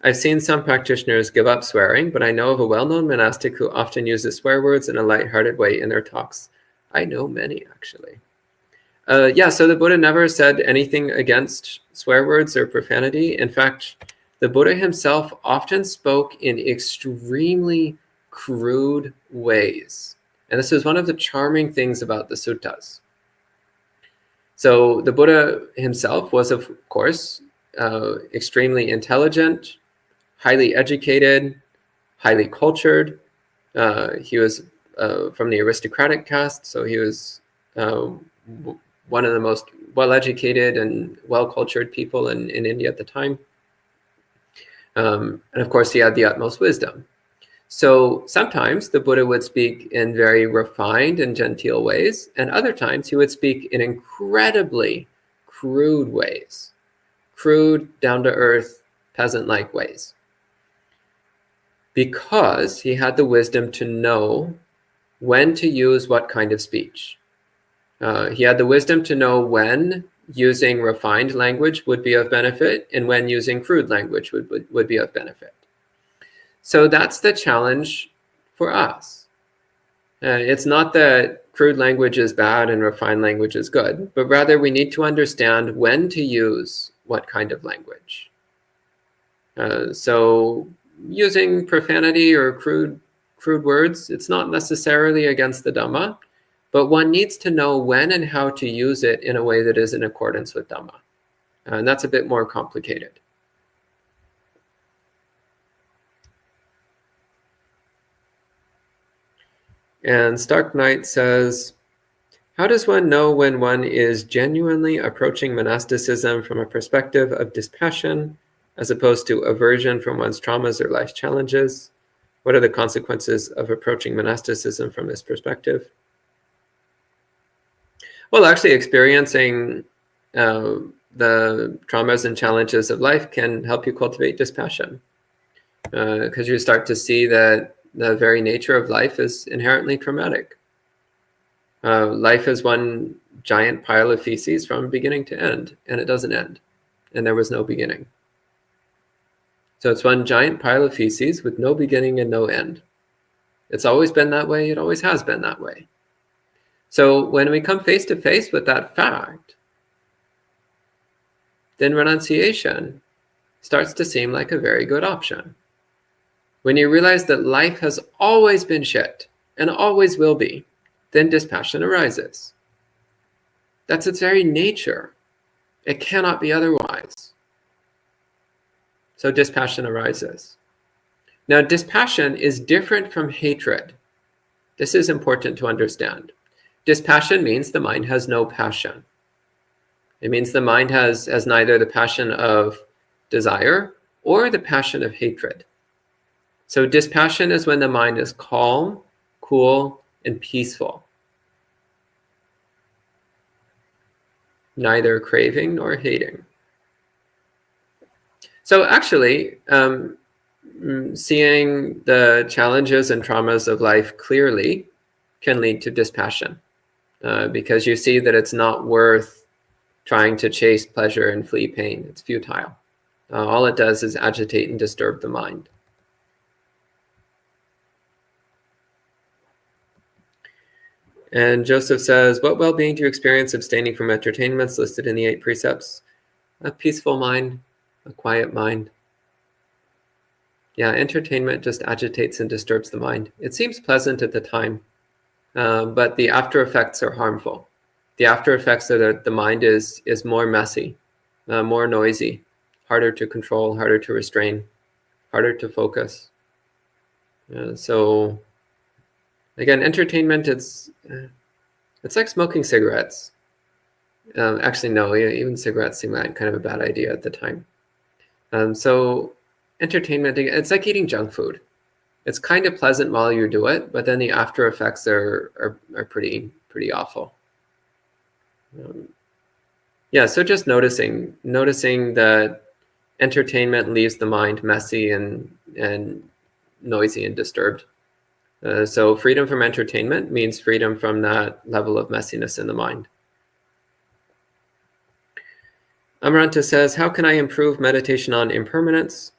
I've seen some practitioners give up swearing, but I know of a well-known monastic who often uses swear words in a light-hearted way in their talks. I know many, actually. Yeah, so the Buddha never said anything against swear words or profanity. In fact, the Buddha himself often spoke in extremely crude ways. And this is one of the charming things about the suttas. So the Buddha himself was, of course, extremely intelligent, highly educated, highly cultured. He was from the aristocratic caste, so he was one of the most well-educated and well-cultured people in India at the time. And of course, he had the utmost wisdom. So sometimes the Buddha would speak in very refined and genteel ways, and other times he would speak in incredibly crude ways, crude, down-to-earth, peasant-like ways, because he had the wisdom to know when to use what kind of speech. He had the wisdom to know when using refined language would be of benefit and when using crude language would be of benefit. So that's the challenge for us. It's not that crude language is bad and refined language is good, but rather we need to understand when to use what kind of language. So using profanity or crude words, it's not necessarily against the Dhamma, but one needs to know when and how to use it in a way that is in accordance with Dhamma. And that's a bit more complicated. And Stark Knight says, how does one know when one is genuinely approaching monasticism from a perspective of dispassion as opposed to aversion from one's traumas or life challenges? What are the consequences of approaching monasticism from this perspective? Well, actually experiencing the traumas and challenges of life can help you cultivate dispassion, because you start to see that the very nature of life is inherently traumatic. Life is one giant pile of feces from beginning to end, and it doesn't end, and there was no beginning. So it's one giant pile of feces with no beginning and no end. It's always been that way. It always has been that way. So when we come face to face with that fact, then renunciation starts to seem like a very good option. When you realize that life has always been shit and always will be, then dispassion arises. That's its very nature. It cannot be otherwise. So dispassion arises. Now, dispassion is different from hatred. This is important to understand. Dispassion means the mind has no passion. It means the mind has neither the passion of desire or the passion of hatred. So dispassion is when the mind is calm, cool, and peaceful. Neither craving nor hating. So actually, seeing the challenges and traumas of life clearly can lead to dispassion, because you see that it's not worth trying to chase pleasure and flee pain. It's futile. All it does is agitate and disturb the mind. And Joseph says, what well-being do you experience abstaining from entertainments listed in the 8 precepts? A peaceful mind, a quiet mind. Yeah, entertainment just agitates and disturbs the mind. It seems pleasant at the time, but the after effects are harmful. The after effects are that the mind is more messy, more noisy, harder to control, harder to restrain, harder to focus. So again, entertainment, it's like smoking cigarettes. Actually, no, even cigarettes seem like kind of a bad idea at the time. So entertainment, it's like eating junk food. It's kind of pleasant while you do it, but then the after effects are pretty awful. Yeah, so just noticing that entertainment leaves the mind messy and noisy and disturbed. So freedom from entertainment means freedom from that level of messiness in the mind. Amaranta says, how can I improve meditation on impermanence?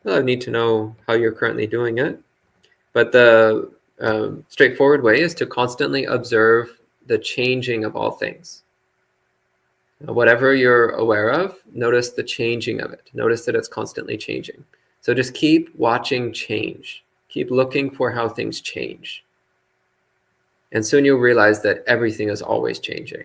Well, I need to know how you're currently doing it. But the straightforward way is to constantly observe the changing of all things. Whatever you're aware of, notice the changing of it. Notice that it's constantly changing. So just keep watching change. Keep looking for how things change. And soon you'll realize that everything is always changing.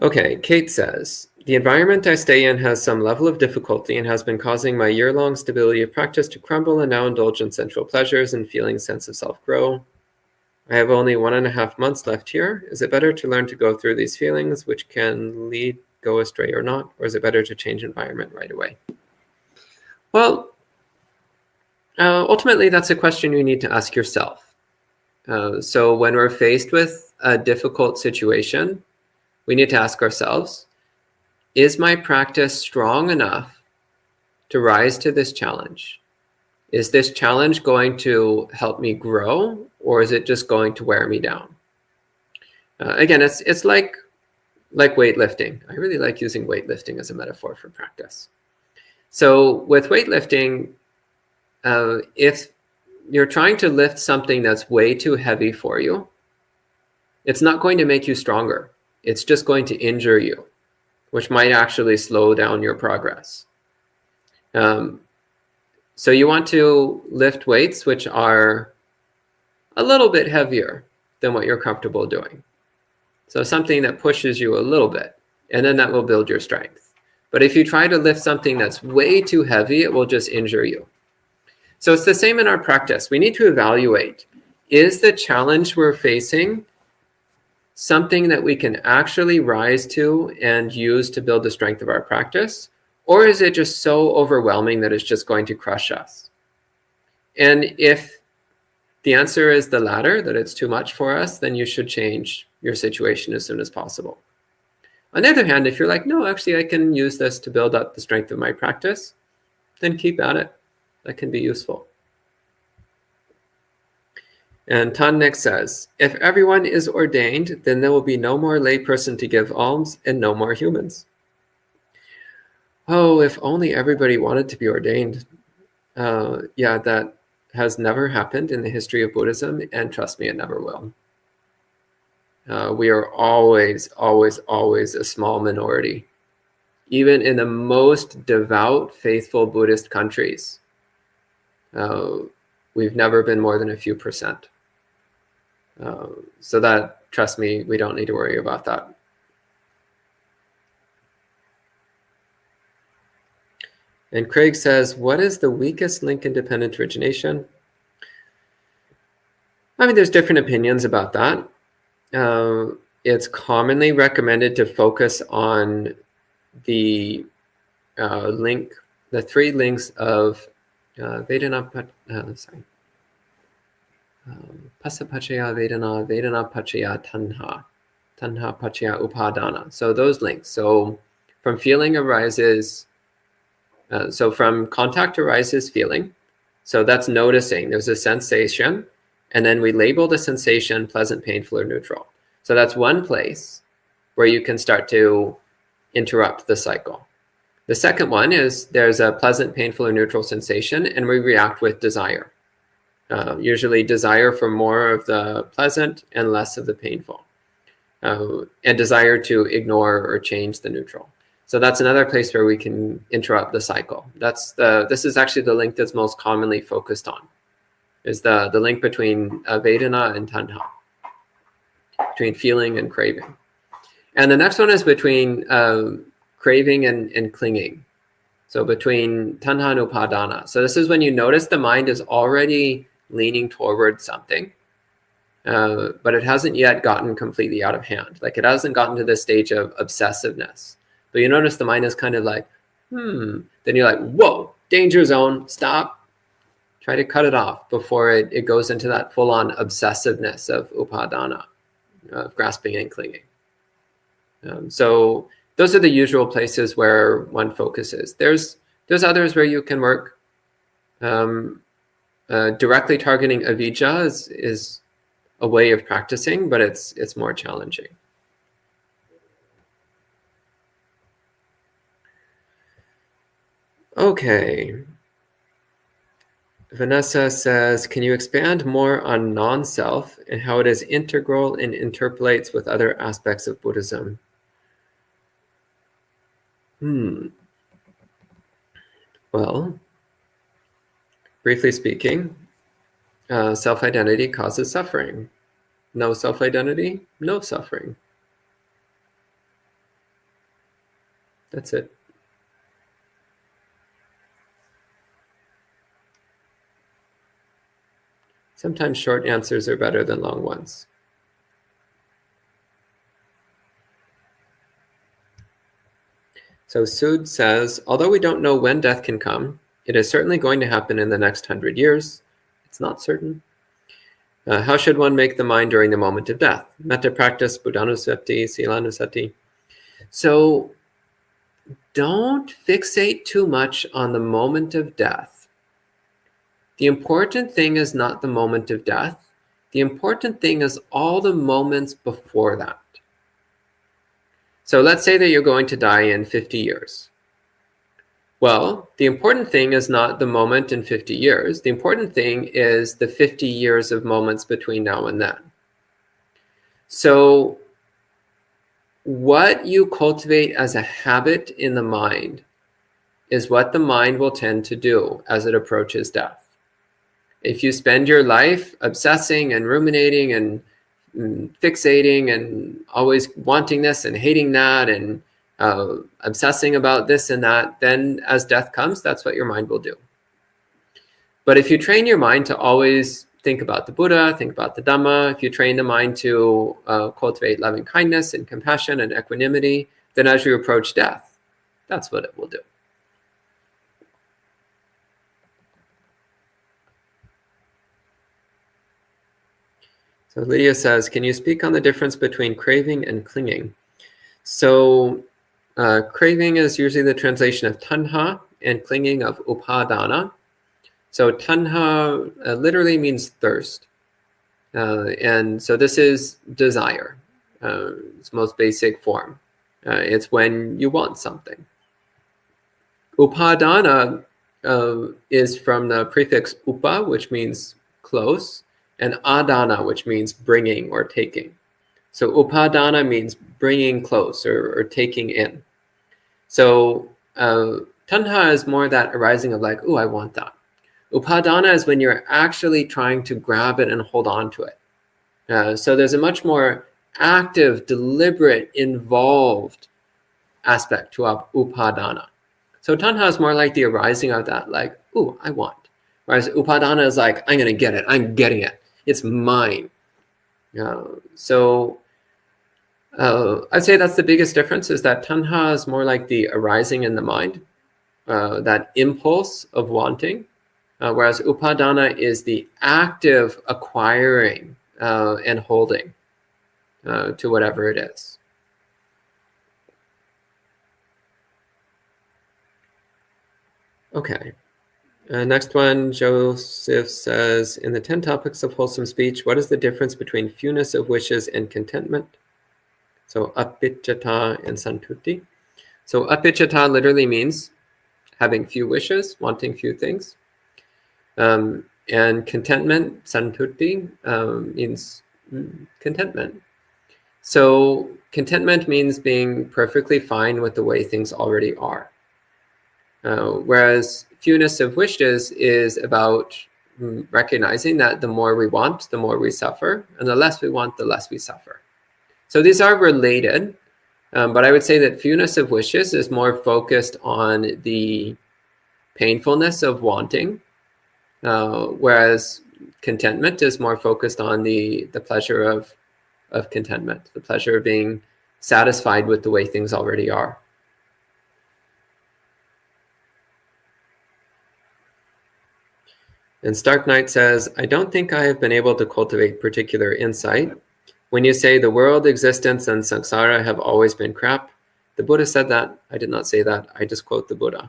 Okay, Kate says, the environment I stay in has some level of difficulty and has been causing my year-long stability of practice to crumble and now indulge in sensual pleasures and feeling sense of self grow. I have only 1.5 months left here. Is it better to learn to go through these feelings, which can lead, go astray or not? Or is it better to change environment right away? Well, ultimately, that's a question you need to ask yourself. So when we're faced with a difficult situation, we need to ask ourselves, is my practice strong enough to rise to this challenge? Is this challenge going to help me grow, or is it just going to wear me down? Again, it's like weightlifting. I really like using weightlifting as a metaphor for practice. So with weightlifting, if you're trying to lift something that's way too heavy for you, it's not going to make you stronger. It's just going to injure you, which might actually slow down your progress. So you want to lift weights which are a little bit heavier than what you're comfortable doing. So something that pushes you a little bit, and then that will build your strength. But if you try to lift something that's way too heavy, it will just injure you. So it's the same in our practice. We need to evaluate, is the challenge we're facing something that we can actually rise to and use to build the strength of our practice? Or is it just so overwhelming that it's just going to crush us? And if the answer is the latter, that it's too much for us, then you should change your situation as soon as possible. On the other hand, if you're like, no, actually, I can use this to build up the strength of my practice, then keep at it. That can be useful. And Tannek says, if everyone is ordained, then there will be no more layperson to give alms and no more humans. Oh, if only everybody wanted to be ordained. Yeah, that has never happened in the history of Buddhism, and trust me, it never will. We are always, always, always a small minority. Even in the most devout, faithful Buddhist countries, we've never been more than a few percent. So that, trust me, we don't need to worry about that. And Craig says, what is the weakest link in dependent origination? I mean, there's different opinions about that. It's commonly recommended to focus on the link, the 3 links of Vedana, Pasapachaya Vedana, Vedana Pachaya Tanha, Tanha Pachaya Upadana. So those links. So from feeling arises, so from contact arises feeling. So that's noticing. There's a sensation. And then we label the sensation pleasant, painful, or neutral. So that's one place where you can start to interrupt the cycle. The second one is there's a pleasant, painful, or neutral sensation, and we react with desire. Usually desire for more of the pleasant and less of the painful, and desire to ignore or change the neutral. So that's another place where we can interrupt the cycle. This is actually the link that's most commonly focused on, is the link between Vedana and Tanha, between feeling and craving. And the next one is between craving and clinging. So between Tanha and Upadana. So this is when you notice the mind is already leaning toward something, but it hasn't yet gotten completely out of hand. Like it hasn't gotten to this stage of obsessiveness. But you notice the mind is kind of like, Then you're like, whoa, danger zone, stop. Try to cut it off before it goes into that full-on obsessiveness of Upadana, of grasping and clinging. So those are the usual places where one focuses. There's others where you can work. Directly targeting avijja is a way of practicing, but it's more challenging. Okay. Vanessa says, can you expand more on non-self and how it is integral and interpolates with other aspects of Buddhism? Well, briefly speaking, self-identity causes suffering. No self-identity, no suffering. That's it. Sometimes short answers are better than long ones. So Sud says, although we don't know when death can come, it is certainly going to happen in the next 100 years. It's not certain. How should one make the mind during the moment of death? Metta practice, buddhanusati, silanusati. So don't fixate too much on the moment of death. The important thing is not the moment of death. The important thing is all the moments before that. So let's say that you're going to die in 50 years. Well, the important thing is not the moment in 50 years. The important thing is the 50 years of moments between now and then. So what you cultivate as a habit in the mind is what the mind will tend to do as it approaches death. If you spend your life obsessing and ruminating and fixating and always wanting this and hating that and obsessing about this and that, then as death comes, that's what your mind will do. But if you train your mind to always think about the Buddha, think about the Dhamma, if you train the mind to cultivate loving kindness and compassion and equanimity, then as you approach death, that's what it will do. So Lydia says, can you speak on the difference between craving and clinging? So craving is usually the translation of tanha and clinging of upadana. So tanha literally means thirst. And so this is desire, its most basic form. It's when you want something. Upadana is from the prefix upa, which means close, and adana, which means bringing or taking. So upadana means bringing close or taking in. So tanha is more that arising of like, oh, I want that. Upadana is when you're actually trying to grab it and hold on to it. So there's a much more active, deliberate, involved aspect to upadana. So tanha is more like the arising of that, like, oh, I want. Whereas upadana is like, I'm going to get it. I'm getting it. It's mine. So I'd say that's the biggest difference, is that tanha is more like the arising in the mind, that impulse of wanting, whereas upadana is the active acquiring and holding to whatever it is. Okay. Next one, Joseph says, in the 10 topics of wholesome speech, what is the difference between fewness of wishes and contentment? So apicchata and santuti. So apicchata literally means having few wishes, wanting few things. And contentment, santuti, means contentment. So contentment means being perfectly fine with the way things already are. Whereas fewness of wishes is about recognizing that the more we want, the more we suffer, and the less we want, the less we suffer. So these are related, but I would say that fewness of wishes is more focused on the painfulness of wanting, whereas contentment is more focused on the pleasure of contentment, the pleasure of being satisfied with the way things already are. And Stark Knight says, I don't think I have been able to cultivate particular insight. When you say the world, existence, and samsara have always been crap, the Buddha said that. I did not say that. I just quote the Buddha.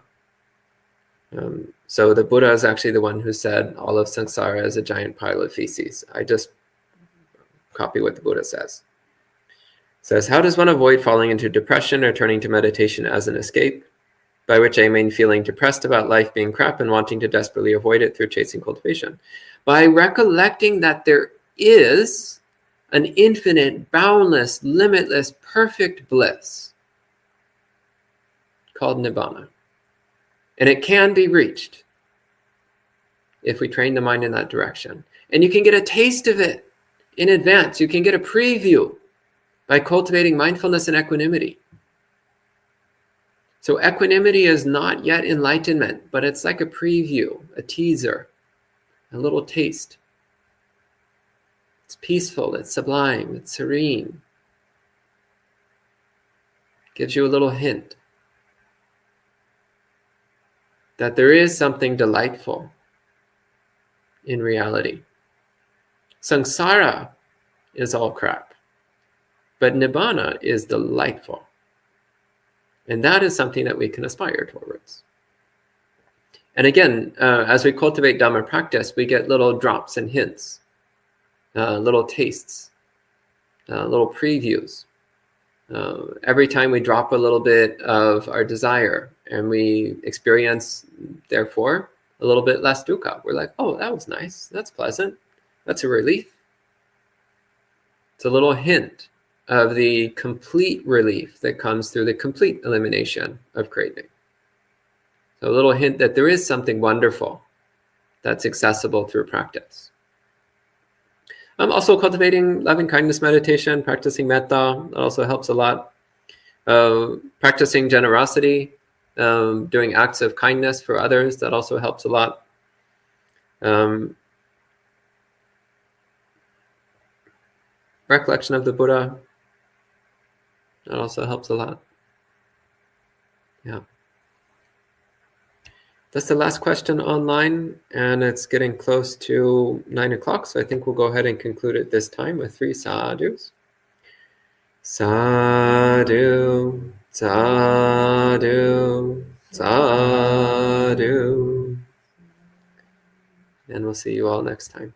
So the Buddha is actually the one who said all of samsara is a giant pile of feces. I just copy what the Buddha says. Says, how does one avoid falling into depression or turning to meditation as an escape? By which I mean feeling depressed about life being crap and wanting to desperately avoid it through chasing cultivation. By recollecting that there is an infinite, boundless, limitless, perfect bliss called Nibbana. And it can be reached if we train the mind in that direction. And you can get a taste of it in advance. You can get a preview by cultivating mindfulness and equanimity. So equanimity is not yet enlightenment, but it's like a preview, a teaser, a little taste. It's peaceful, it's sublime, it's serene. Gives you a little hint that there is something delightful in reality. Samsara is all crap, but Nibbana is delightful. And that is something that we can aspire towards. And again, as we cultivate Dhamma practice, we get little drops and hints, little tastes, little previews. Every time we drop a little bit of our desire and we experience, therefore, a little bit less dukkha. We're like, oh, that was nice. That's pleasant. That's a relief. It's a little hint of the complete relief that comes through the complete elimination of craving. So a little hint that there is something wonderful that's accessible through practice. I'm also cultivating loving kindness meditation, practicing metta. That also helps a lot. Practicing generosity, doing acts of kindness for others. That also helps a lot. Recollection of the Buddha. That also helps a lot. Yeah. That's the last question online, and it's getting close to 9 o'clock, so I think we'll go ahead and conclude it this time with 3 sadhus. Sadhu, sadhu, sadhu. And we'll see you all next time.